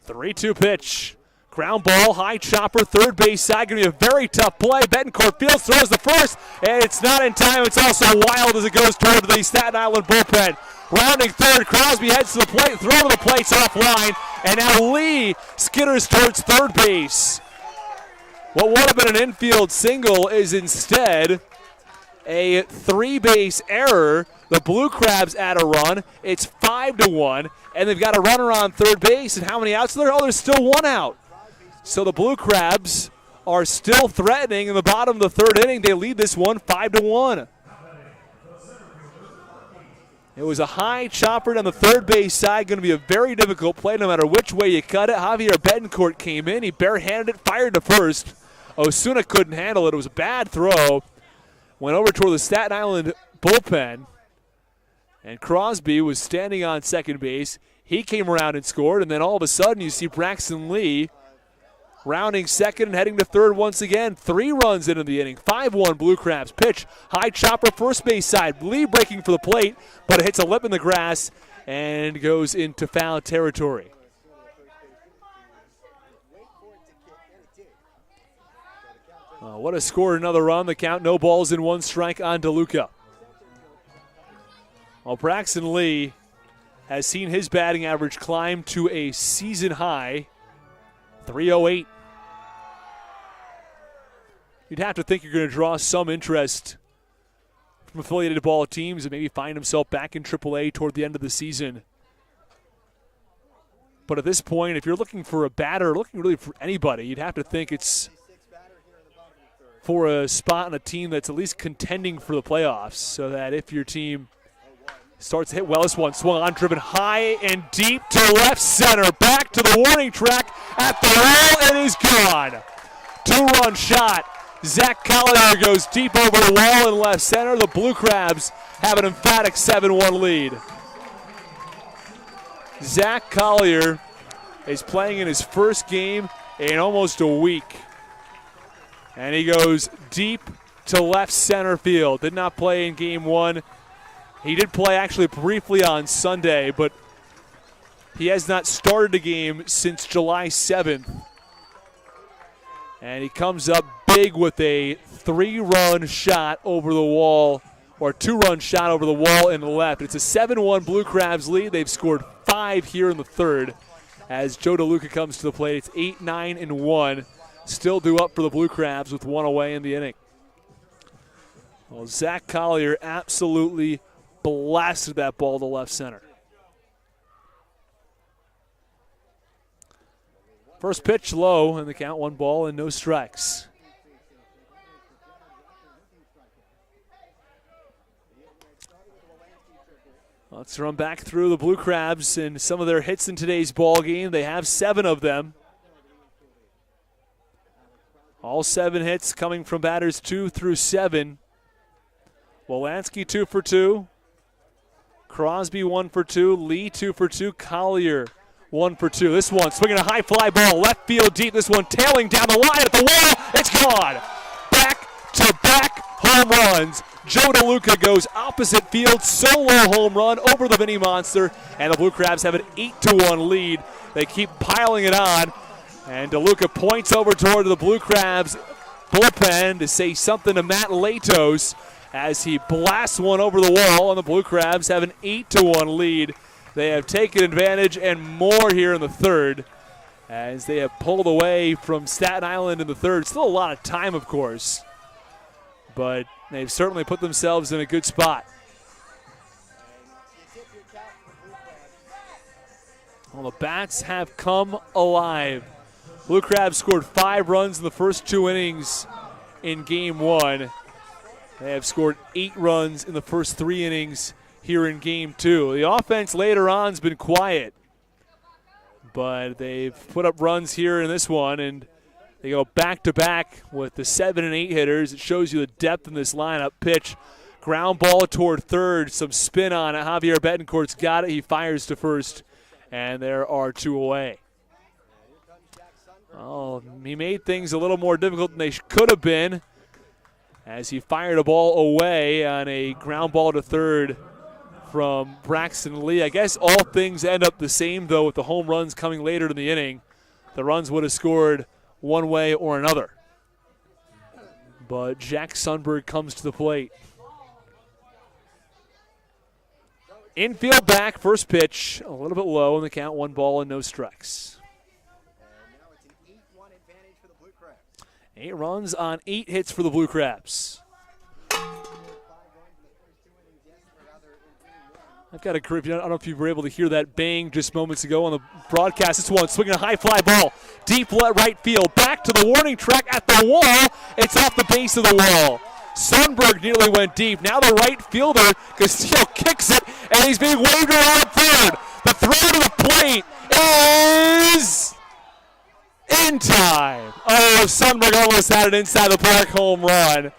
3-2 pitch. Ground ball, high chopper, third base side. Going to be a very tough play. Betancourt fields, throws the first, and it's not in time. It's also wild as it goes toward the Staten Island bullpen. Rounding third, Crosby heads to the plate, throw to the plate's offline, and now Lee skitters towards third base. What would have been an infield single is instead a 3-base error. The Blue Crabs add a run. It's 5-1, and they've got a runner on third base. And how many outs are there? Oh, there's still 1 out. So the Blue Crabs are still threatening in the bottom of the 3rd inning. They lead this one 5-1. It was a high chopper on the third base side. Going to be a very difficult play no matter which way you cut it. Javier Betancourt came in. He barehanded it, fired to first. Osuna couldn't handle it. It was a bad throw. Went over toward the Staten Island bullpen. And Crosby was standing on second base. He came around and scored. And then all of a sudden you see Braxton Lee rounding second and heading to third once again. 3 runs into the inning. 5-1 Blue Crabs. Pitch, high chopper, first base side. Lee breaking for the plate, but it hits a lip in the grass and goes into foul territory. What a score, another run. The count, no balls and 1 strike on DeLuca. Well, Braxton Lee has seen his batting average climb to a season high, 308. You'd have to think you're going to draw some interest from affiliated ball teams and maybe find himself back in AAA toward the end of the season. But at this point, if you're looking for a batter, looking really for anybody, you'd have to think it's for a spot on a team that's at least contending for the playoffs, so that if your team starts to hit well, this one swung on, driven high and deep to left center. Back to the warning track at the wall, and is gone. 2-run shot. Zach Collier goes deep over the wall in left center. The Blue Crabs have an emphatic 7-1 lead. Zach Collier is playing in his first game in almost a week. And he goes deep to left center field. Did not play in game 1. He did play actually briefly on Sunday, but he has not started a game since July 7th. And he comes up big with a 3-run shot over the wall, or 2-run shot over the wall in the left. It's a 7-1 Blue Crabs lead. They've scored 5 here in the 3rd as Joe DeLuca comes to the plate. It's 8-9-1. Still due up for the Blue Crabs with 1 away in the inning. Well, Zach Collier absolutely blasted that ball to left center. First pitch low, and the count 1 ball and no strikes. Let's run back through the Blue Crabs and some of their hits in today's ball game. They have 7 of them. All 7 hits coming from batters 2 through 7. Wolanski 2 for 2. Crosby 1 for 2. Lee 2 for 2. Collier 1 for 2. This one swinging a high fly ball left field deep. This one tailing down the line at the wall. It's gone. Back-to-back home runs. Joe DeLuca goes opposite field, solo home run over the Mini Monster, and the Blue Crabs have an 8-1 lead. They keep piling it on, and DeLuca points over toward the Blue Crabs bullpen to say something to Matt Latos as he blasts one over the wall, and the Blue Crabs have an 8-1 lead. They have taken advantage and more here in the third as they have pulled away from Staten Island in the third. Still a lot of time, of course, but they've certainly put themselves in a good spot. Well, the bats have come alive. Blue Crabs scored 5 runs in the first 2 innings in Game 1. They have scored 8 runs in the first 3 innings here in Game 2. The offense later on has been quiet, but they've put up runs here in this one, and they go back-to-back with the 7 and 8 hitters. It shows you the depth in this lineup. Pitch, ground ball toward third, some spin on it. Javier Betancourt's got it. He fires to first, and there are 2 away. Oh, he made things a little more difficult than they could have been as he fired a ball away on a ground ball to third from Braxton Lee. I guess all things end up the same, though, with the home runs coming later in the inning. The runs would have scored one way or another. But Jack Sundberg comes to the plate. Infield back, first pitch, a little bit low in the count, 1 ball and no strikes. And now it's an 8-1 advantage for the Blue Crabs. 8 runs on 8 hits for the Blue Crabs. I've got a grip. I don't know if you were able to hear that bang just moments ago on the broadcast. This one swinging a high fly ball. Deep right field. Back to the warning track at the wall. It's off the base of the wall. Sundberg nearly went deep. Now the right fielder, Castillo, kicks it, and he's being waved around third. The throw to the plate is in time. Oh, Sundberg almost had an inside the park home run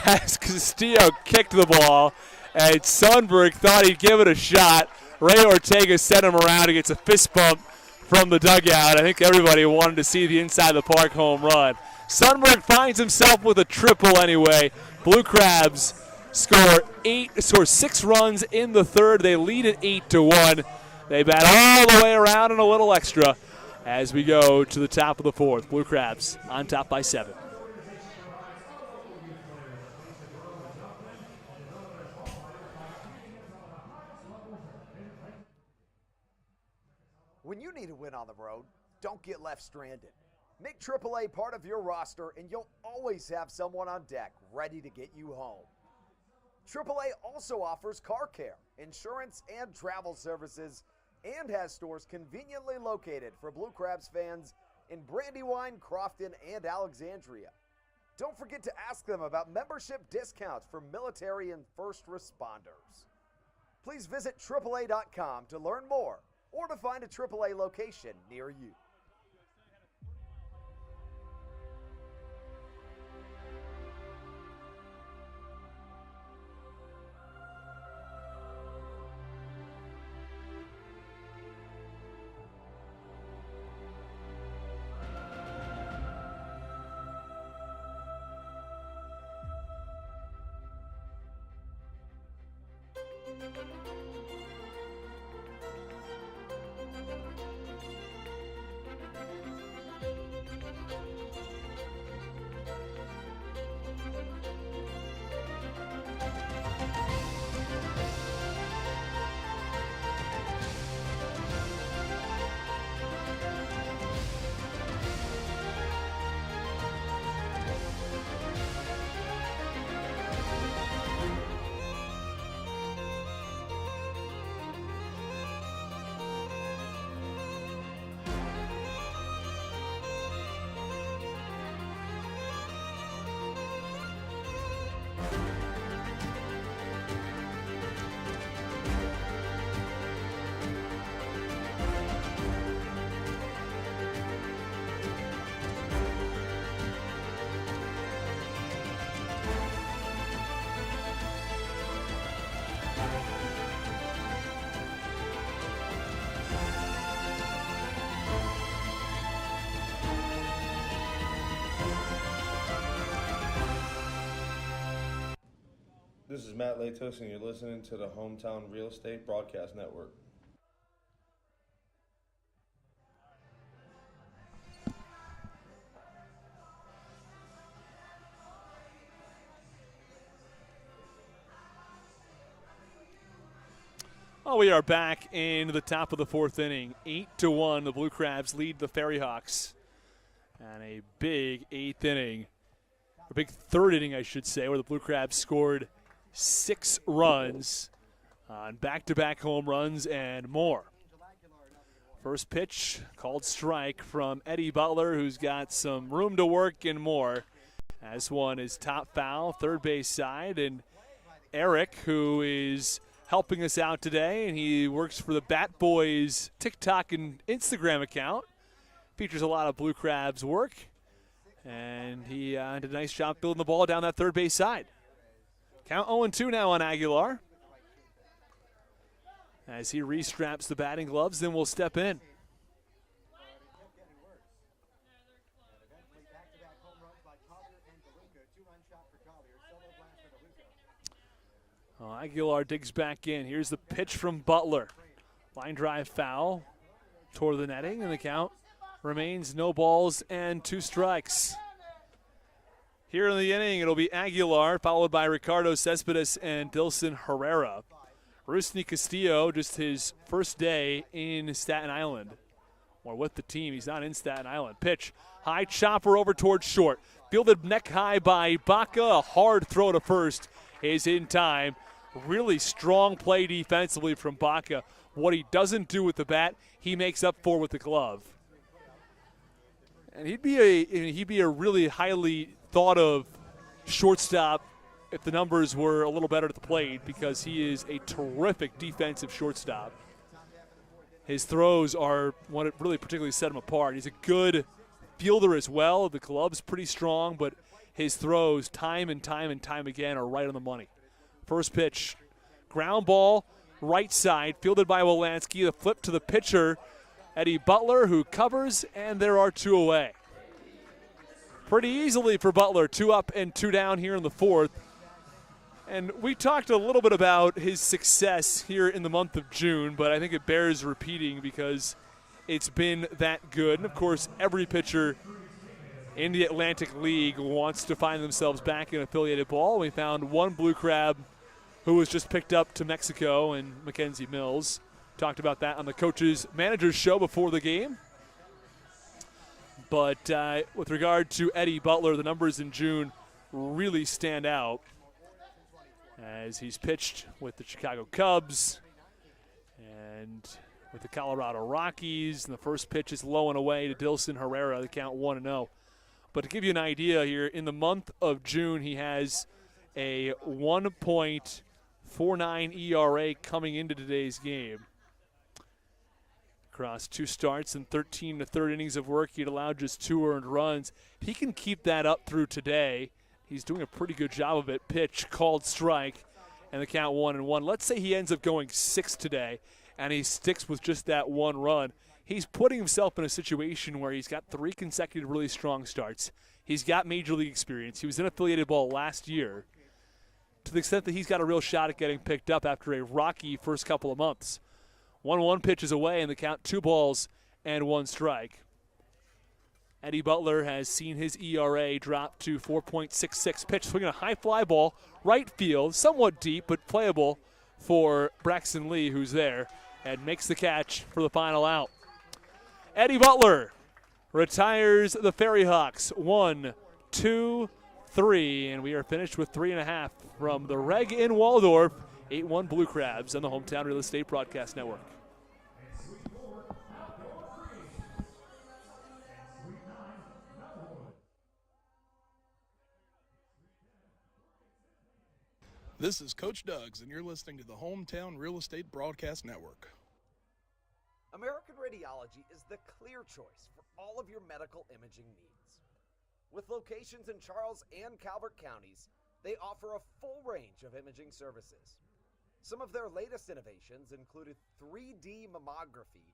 as Castillo kicked the ball. And Sundberg thought he'd give it a shot. Ray Ortega sent him around. He gets a fist bump from the dugout. I think everybody wanted to see the inside the park home run. Sundberg finds himself with a triple anyway. Blue Crabs score 6 runs in the third. They lead it 8-1. They bat all the way around and a little extra as we go to the top of the fourth. Blue Crabs on top by 7. When you need a win on the road, don't get left stranded. Make AAA part of your roster and you'll always have someone on deck ready to get you home. AAA also offers car care, insurance, and travel services, and has stores conveniently located for Blue Crabs fans in Brandywine, Crofton, and Alexandria. Don't forget to ask them about membership discounts for military and first responders. Please visit AAA.com to learn more or to find a AAA location near you. This is Matt Latos, and you're listening to the Hometown Real Estate Broadcast Network. Well, we are back in the top of the fourth inning. 8-1, the Blue Crabs lead the FerryHawks. And a big eighth inning, a big third inning, I should say, where the Blue Crabs scored 6 runs on back-to-back home runs and more. First pitch called strike from Eddie Butler, who's got some room to work and more. As one is top foul, third base side, and Eric, who is helping us out today, and he works for the Bat Boys TikTok and Instagram account. Features a lot of Blue Crabs work, and he did a nice job building the ball down that third base side. Count 0-2 now on Aguilar. As he restraps the batting gloves, then we'll step in. Aguilar digs back in. Here's the pitch from Butler. Line drive foul toward the netting, and the count remains no balls and 2 strikes. Here in the inning, it'll be Aguilar, followed by Ricardo Cespedes and Dilson Herrera. Rusney Castillo, just his first day in Staten Island, or with the team. He's not in Staten Island. Pitch, high chopper over towards short. Fielded neck high by Baca. A hard throw to first is in time. Really strong play defensively from Baca. What he doesn't do with the bat, he makes up for with the glove. And he'd be a really highly thought of shortstop if the numbers were a little better at the plate, because he is a terrific defensive shortstop. His throws are what really particularly set him apart. He's a good fielder as well. The glove's pretty strong, but his throws time and time again are right on the money. First pitch, ground ball, right side, fielded by Wolanski. The flip to the pitcher, Eddie Butler, who covers, and there are 2 away. Pretty easily for Butler, 2 up and 2 down here in the fourth. And we talked a little bit about his success here in the month of June, but I think it bears repeating because it's been that good. And, of course, every pitcher in the Atlantic League wants to find themselves back in affiliated ball. We found one Blue Crab who was just picked up to Mexico, and Mackenzie Mills. Talked about that on the Coaches Managers show before the game. But with regard to Eddie Butler, the numbers in June really stand out as he's pitched with the Chicago Cubs and with the Colorado Rockies. And the first pitch is low and away to Dilson Herrera, the count 1-0. But to give you an idea here, in the month of June, he has a 1.49 ERA coming into today's game. Across 2 starts and 13 1/3 innings of work, he'd allowed just 2 earned runs. If he can keep that up through today, he's doing a pretty good job of it. Pitch, called strike, and the count 1-1. Let's say he ends up going 6 today, and he sticks with just that 1 run. He's putting himself in a situation where he's got 3 consecutive really strong starts. He's got major league experience. He was in affiliated ball last year, to the extent that he's got a real shot at getting picked up after a rocky first couple of months. 1-1 pitch is away, and the count 2 balls and 1 strike. Eddie Butler has seen his ERA drop to 4.66. Pitch, swinging a high fly ball, right field, somewhat deep but playable for Braxton Lee, who's there, and makes the catch for the final out. Eddie Butler retires the FerryHawks. 1, 2, 3, and we are finished with 3.5 from the Reg in Waldorf. 8-1 Blue Crabs on the Hometown Real Estate Broadcast Network. This is Coach Doug's, and you're listening to the Hometown Real Estate Broadcast Network. American Radiology is the clear choice for all of your medical imaging needs. With locations in Charles and Calvert counties, they offer a full range of imaging services. Some of their latest innovations included 3D mammography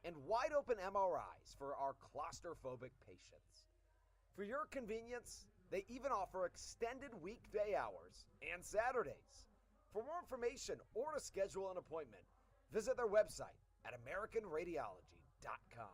and wide-open MRIs for our claustrophobic patients. For your convenience, they even offer extended weekday hours and Saturdays. information or to schedule an appointment, visit their website at AmericanRadiology.com.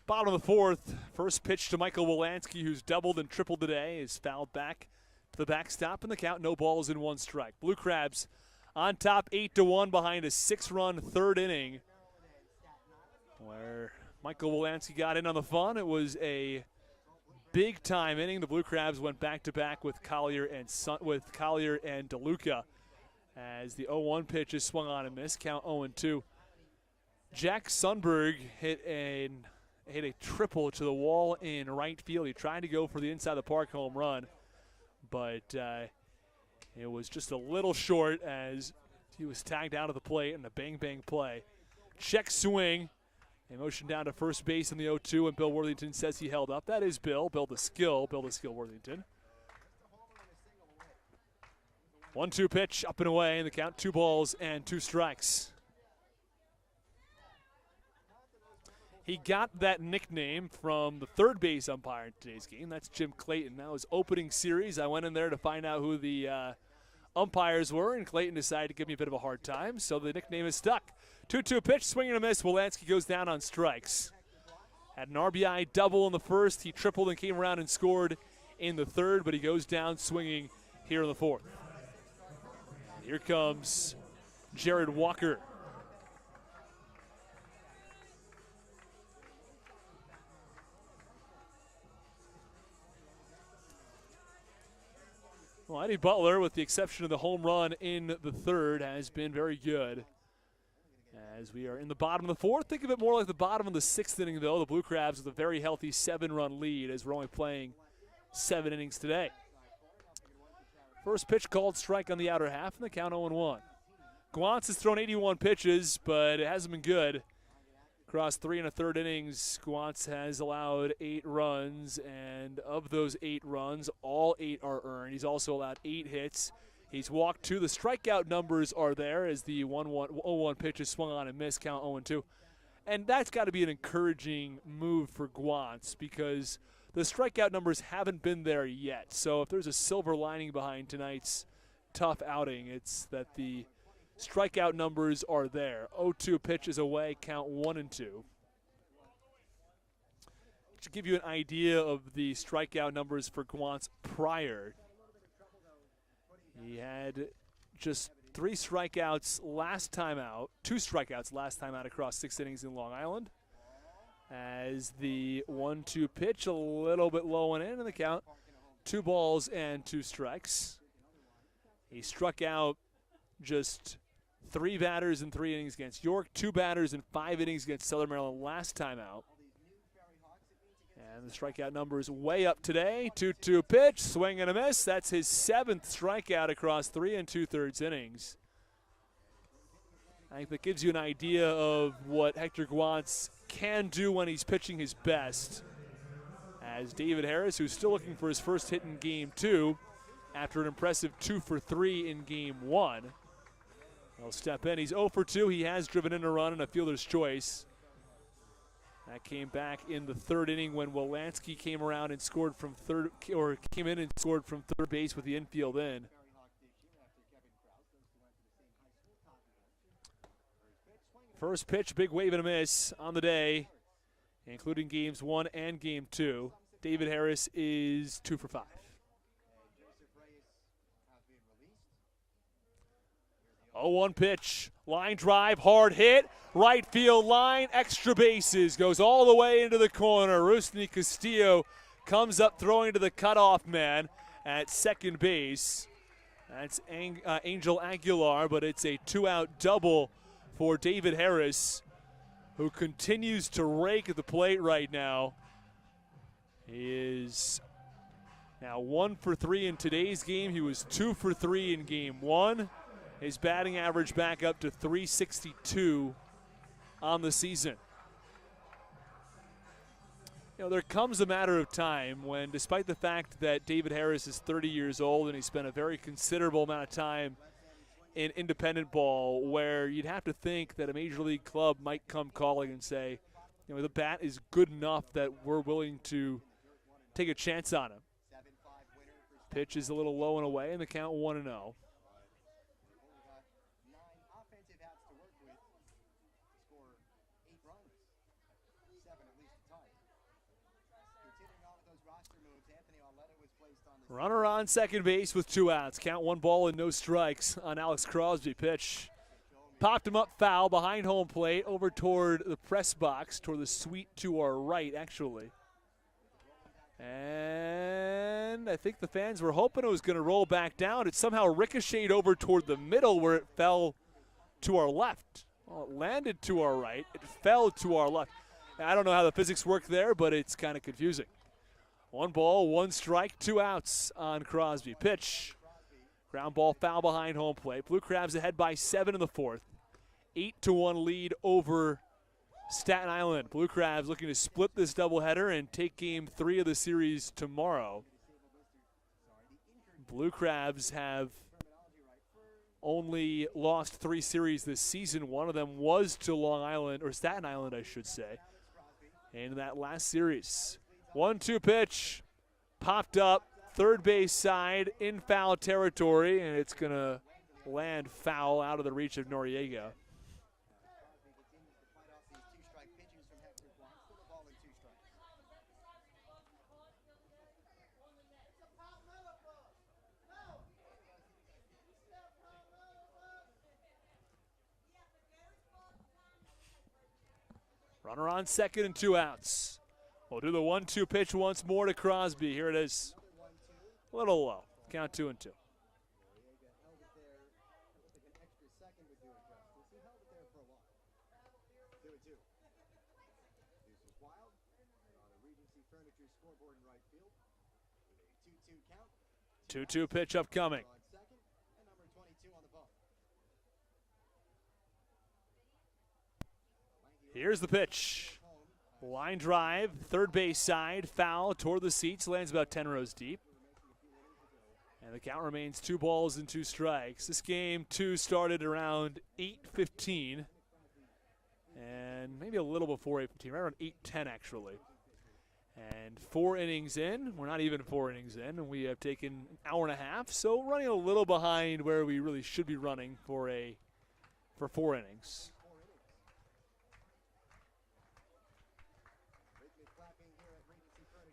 Bottom of the fourth, first pitch to Michael Wolanski, who's doubled and tripled today, is fouled back to the backstop, and the count, no balls in 1 strike. Blue Crabs on top 8-1 behind a 6-run third inning, where Michael Wolanski got in on the fun. It was a big-time inning. The Blue Crabs went back-to-back with Collier and DeLuca as the 0-1 pitch is swung on and missed, count 0-2. Jack Sundberg hit a triple to the wall in right field. He tried to go for the inside the park home run, but it was just a little short as he was tagged out of the plate in a bang-bang play. Check swing, and motion down to first base in the 0-2, and Bill Worthington says he held up. That is Bill the Skill Worthington. 1-2 pitch, up and away, and the count 2 balls and 2 strikes. He got that nickname from the third base umpire in today's game. That's Jim Clayton. That was opening series. I went in there to find out who the umpires were, and Clayton decided to give me a bit of a hard time, so the nickname is stuck. 2-2 pitch, swing and a miss. Wolanski goes down on strikes. Had an RBI double in the first. He tripled and came around and scored in the third, but he goes down swinging here in the fourth. Here comes Jared Walker. Well, Eddie Butler, with the exception of the home run in the third, has been very good. As we are in the bottom of the fourth, think of it more like the bottom of the 6th inning, though. The Blue Crabs with a very healthy 7-run lead as we're only playing 7 innings today. First pitch called strike on the outer half, and the count 0-1. Guantz has thrown 81 pitches, but it hasn't been good. Across 3 1/3 innings, Guantz has allowed 8 runs, and of those 8 runs, all 8 are earned. He's also allowed 8 hits. He's walked 2. The strikeout numbers are there as the 0-1 pitch is swung on and missed, count 0-2. And that's got to be an encouraging move for Guantz because the strikeout numbers haven't been there yet. So if there's a silver lining behind tonight's tough outing, it's that the strikeout numbers are there. 0-2 pitch is away, count 1-2. To give you an idea of the strikeout numbers for Guantz prior, he had just 3 strikeouts last time out, 2 strikeouts last time out across 6 innings in Long Island. As the 1-2 pitch a little bit low and in the count, 2 balls and 2 strikes. He struck out just 3 batters in 3 innings against York, 2 batters in 5 innings against Southern Maryland last time out. And the strikeout number is way up today. 2-2 pitch, swing and a miss. That's his 7th strikeout across 3 2/3 innings. I think that gives you an idea of what Hector Guantz can do when he's pitching his best. as David Harris, who's still looking for his first hit in game 2 after an impressive 2 for 3 in game 1. He'll step in. He's 0 for 2. He has driven in a run and a fielder's choice. That came back in the 3rd inning when Wolanski came around and scored from came in and scored from 3rd base with the infield in. First pitch, big wave and a miss on the day, including games 1 and game 2. David Harris is 2 for 5. 0-1 pitch, line drive, hard hit, right field line, extra bases, goes all the way into the corner. Rusney Castillo comes up throwing to the cutoff man at second base. That's Angel Aguilar, but it's a 2-out double for David Harris, who continues to rake at the plate right now. He is now 1 for 3 in today's game. He was 2 for 3 in game 1. His batting average back up to .362 on the season. You know, there comes a matter of time when, despite the fact that David Harris is 30 years old and he spent a very considerable amount of time in independent ball, where you'd have to think that a major league club might come calling and say, you know, the bat is good enough that we're willing to take a chance on him. Pitch is a little low and away, and the count 1-0. Runner on second base with 2 outs. Count 1 ball and no strikes on Alex Crosby. Pitch popped him up foul behind home plate over toward the press box, toward the suite to our right, actually. And I think the fans were hoping it was going to roll back down. It somehow ricocheted over toward the middle where it fell to our left. Well, it landed to our right. It fell to our left. I don't know how the physics work there, but it's kind of confusing. 1 ball, 1 strike, 2 outs on Crosby. Pitch, ground ball foul behind home plate. Blue Crabs ahead by 7 in the 4th. 8-1 lead over Staten Island. Blue Crabs looking to split this doubleheader and take game 3 of the series tomorrow. Blue Crabs have only lost 3 series this season. One of them was to Long Island, or Staten Island, I should say, in that last series. 1-2 pitch, popped up, third base side in foul territory, and it's going to land foul out of the reach of Noriega. Runner on second and 2 outs. We'll do the 1-2 pitch once more to Crosby. Here it is. A little low. Count 2-2. Two-two pitch upcoming. Here's the pitch. Line drive, third base side, foul toward the seats, lands about 10 rows deep. And the count remains 2 balls and 2 strikes. This game 2 started around 8:15, and maybe a little before 8:15, right around 8:10 actually. And 4 innings in, we're not even 4 innings in, and we have taken an hour and a half, so running a little behind where we really should be running for 4 innings.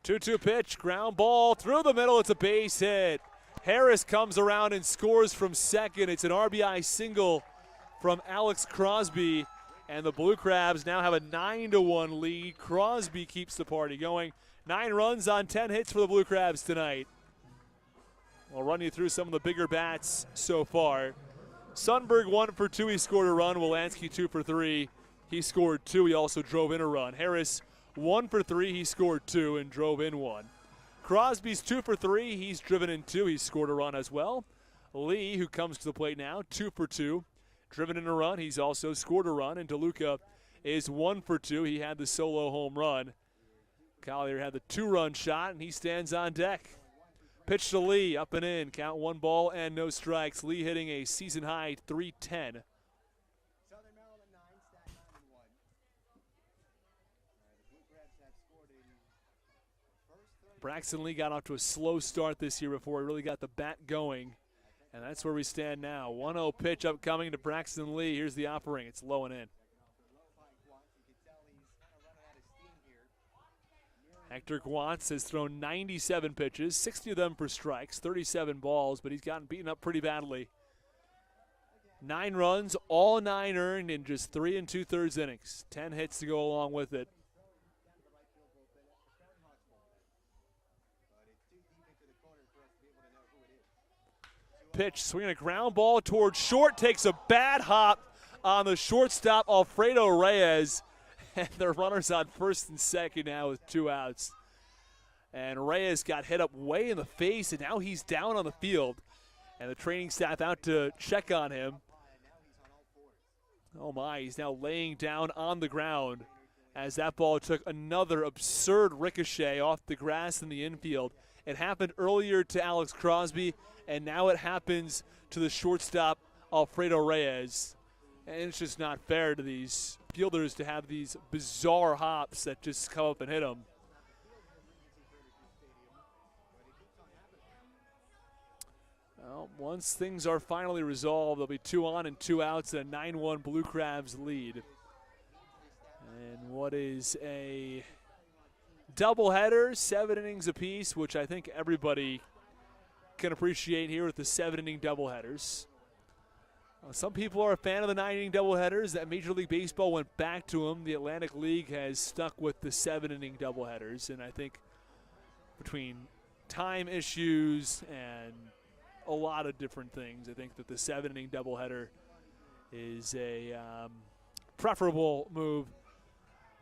2-2 pitch, ground ball through the middle. It's a base hit. Harris comes around and scores from second. It's an RBI single from Alex Crosby, and the Blue Crabs now have a 9-1 lead. Crosby keeps the party going. 9 runs on 10 hits for the Blue Crabs tonight. I'll run you through some of the bigger bats so far. Sundberg 1 for 2. He scored a run. Wolanski 2 for 3. He scored 2. He also drove in a run. Harris 1 for 3, he scored 2 and drove in 1. Crosby's 2 for 3, he's driven in 2, he scored a run as well. Lee, who comes to the plate now, 2 for 2, driven in a run, he's also scored a run. And DeLuca is 1 for 2, he had the solo home run. Collier had the 2-run shot, and he stands on deck. Pitch to Lee, up and in. Count 1 ball and no strikes. Lee hitting a season-high .310. Braxton Lee got off to a slow start this year before he really got the bat going. And that's where we stand now. 1-0 pitch upcoming to Braxton Lee. Here's the offering. It's low and in. Hector Guantz has thrown 97 pitches, 60 of them for strikes, 37 balls, but he's gotten beaten up pretty badly. 9 runs, all 9 earned in just 3 2/3 innings. 10 hits to go along with it. Pitch, swinging a ground ball towards short, takes a bad hop on the shortstop, Alfredo Reyes. And the runners on first and second now with 2 outs. And Reyes got hit up way in the face, and now he's down on the field. And the training staff out to check on him. Oh my, he's now laying down on the ground as that ball took another absurd ricochet off the grass in the infield. It happened earlier to Alex Crosby, and now it happens to the shortstop, Alfredo Reyes. And it's just not fair to these fielders to have these bizarre hops that just come up and hit them. Well, once things are finally resolved, there'll be 2 on and 2 outs and a 9-1 Blue Crabs lead. And what is a doubleheader, 7 innings apiece, which I think everybody can appreciate here with the 7-inning doubleheaders. Some people are a fan of the 9-inning doubleheaders. That Major League Baseball went back to them. The Atlantic League has stuck with the 7-inning doubleheaders, and I think between time issues and a lot of different things, I think that the 7-inning doubleheader is a preferable move.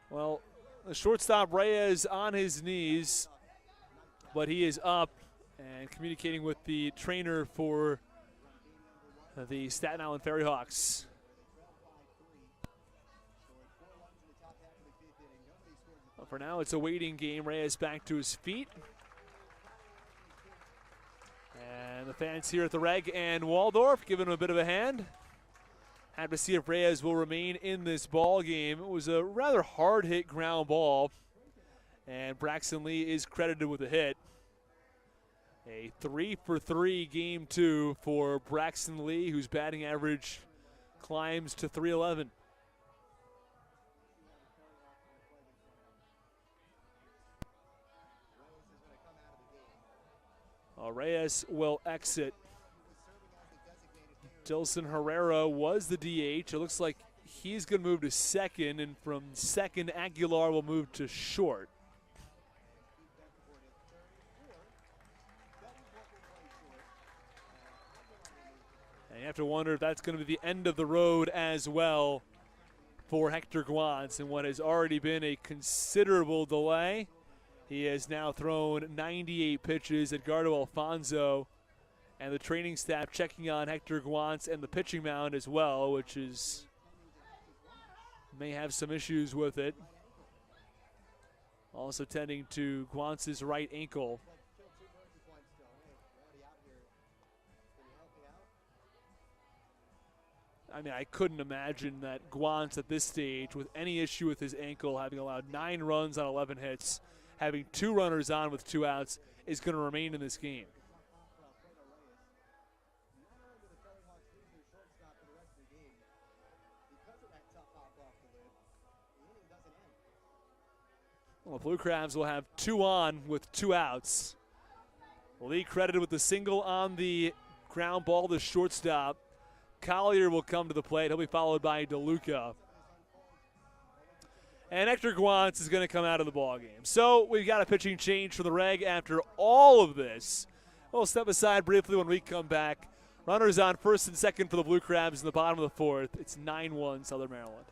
Well, the shortstop Reyes on his knees, but he is up and communicating with the trainer for the Staten Island FerryHawks. Well, for now, it's a waiting game. Reyes back to his feet. And the fans here at the Reg and Waldorf giving him a bit of a hand. Have to see if Reyes will remain in this ball game. It was a rather hard-hit ground ball, and Braxton Lee is credited with a hit. A 3-for-3 game 2 for Braxton Lee, whose batting average climbs to .311. Reyes will exit. Dilson Herrera was the DH. It looks like he's going to move to second, and from second, Aguilar will move to short. And you have to wonder if that's going to be the end of the road as well for Hector Guantz in what has already been a considerable delay. He has now thrown 98 pitches. Edgardo Alfonso and the training staff checking on Hector Guantz and the pitching mound as well, which is may have some issues with it. Also tending to Guantz's right ankle. I mean, I couldn't imagine that Guantz at this stage, with any issue with his ankle, having allowed 9 runs on 11 hits, having 2 runners on with 2 outs, is going to remain in this game. Well, the Blue Crabs will have 2 on with 2 outs. Lee credited with the single on the ground ball to shortstop. Collier will come to the plate. He'll be followed by DeLuca. And Hector Guantz is going to come out of the ballgame. So we've got a pitching change for the Reg after all of this. We'll step aside briefly when we come back. Runners on first and second for the Blue Crabs in the bottom of the 4th. It's 9-1 Southern Maryland.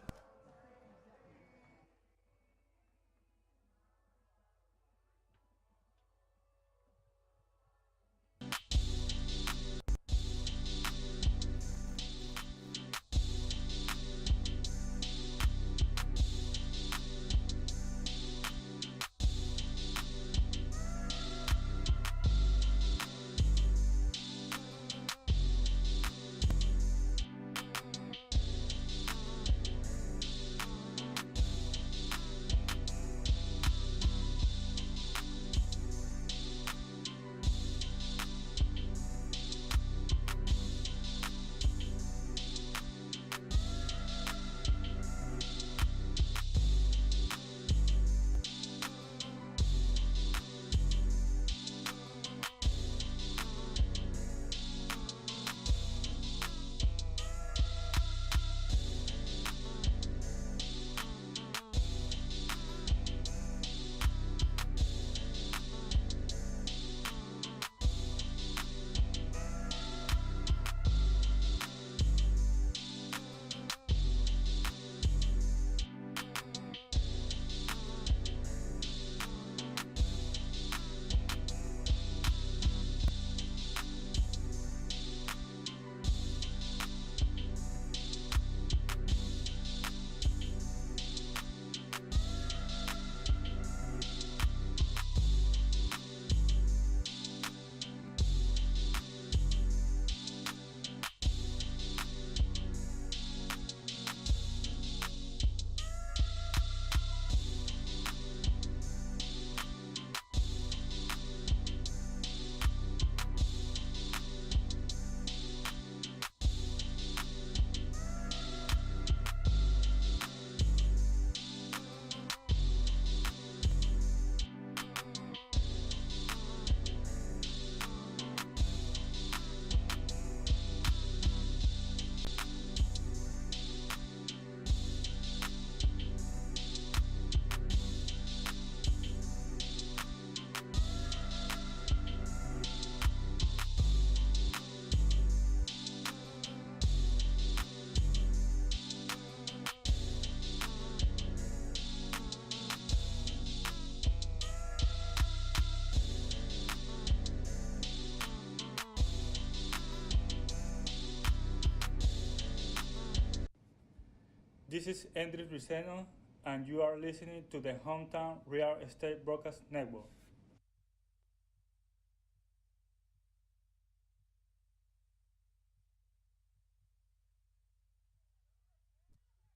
This is Andres Riceno, and you are listening to the Hometown Real Estate Broadcast Network.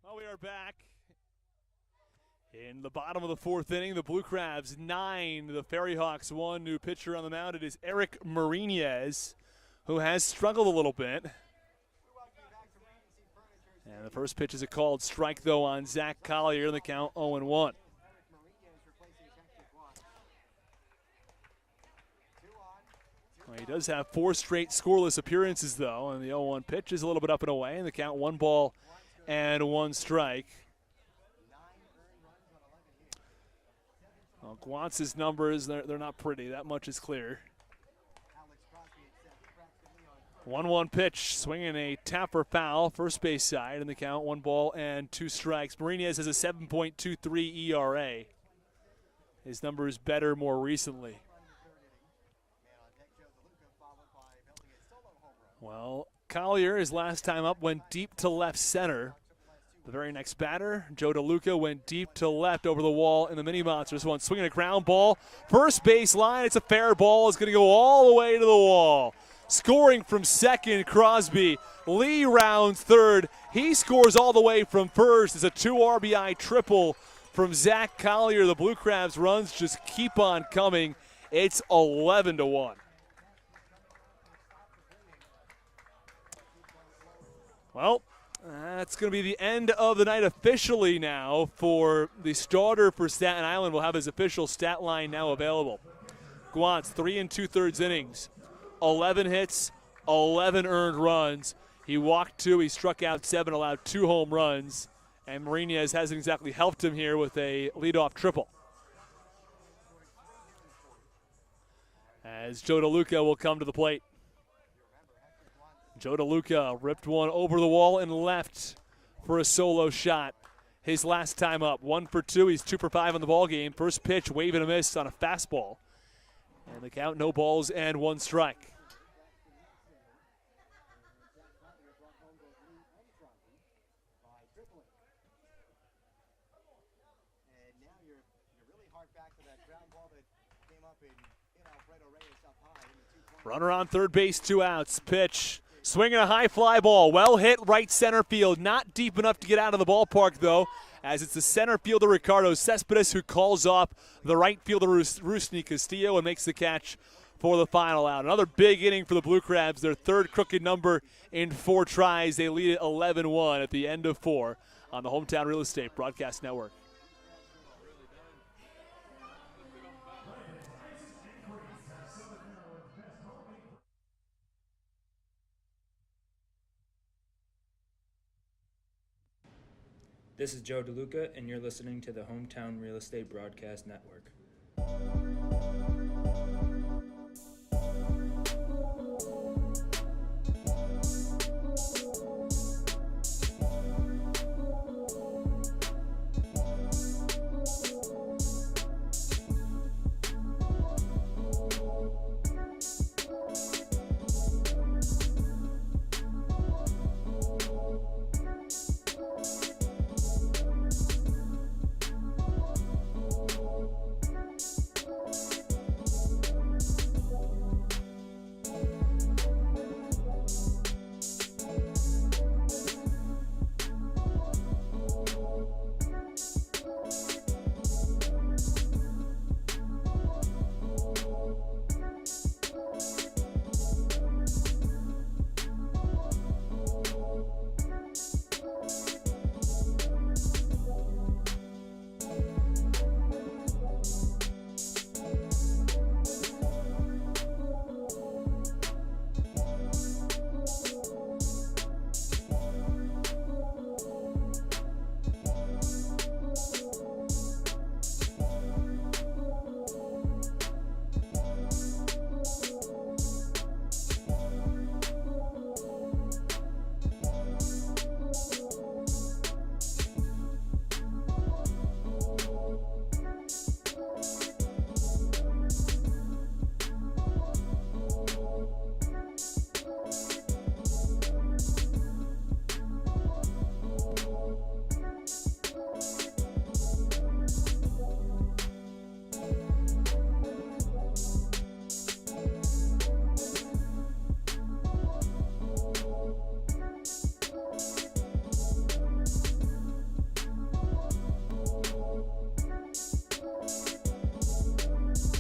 Well, we are back in the bottom of the fourth inning. The Blue Crabs 9, the FerryHawks 1. New pitcher on the mound. It is Eric Marinez, who has struggled a little bit. And the first pitch is a called strike, though, on Zach Collier, in the count 0-1. Well, he does have 4 straight scoreless appearances, though, and the 0-1 pitch is a little bit up and away, and the count 1 ball and 1 strike. Well, Guantz's numbers, they're not pretty. That much is clear. 1-1 pitch, swinging a tapper foul, first base side, in the count 1 ball and 2 strikes. Marinez has a 7.23 ERA. His number is better more recently. Well, Collier, his last time up, went deep to left center. The very next batter, Joe DeLuca, went deep to left over the wall in the Mini Monsters. One swinging a ground ball. First base line, it's a fair ball. It's going to go all the way to the wall. Scoring from second, Crosby. Lee rounds third. He scores all the way from first. It's a 2 RBI triple from Zach Collier. The Blue Crabs runs just keep on coming. It's 11-1. Well, that's going to be the end of the night officially now for the starter for Staten Island. We'll have his official stat line now available. Guantz, 3 2/3 innings, 11 hits, 11 earned runs. He walked 2, he struck out 7, allowed 2 home runs, and Marinez hasn't exactly helped him here with a leadoff triple. As Joe DeLuca will come to the plate. Joe DeLuca ripped one over the wall and left for a solo shot. His last time up, 1 for 2. He's 2 for 5 on the ball game. First pitch, wave and a miss on a fastball. And the count, no balls and 1 strike. Runner on third base, 2 outs. Pitch. Swinging a high fly ball, well hit right center field. Not deep enough to get out of the ballpark, though, as it's the center fielder Ricardo Cespedes who calls off the right fielder Rusney Castillo and makes the catch for the final out. Another big inning for the Blue Crabs, their 3rd crooked number in 4 tries. They lead it 11-1 at the end of 4 on the Hometown Real Estate Broadcast Network. This is Joe DeLuca, and you're listening to the Hometown Real Estate Broadcast Network.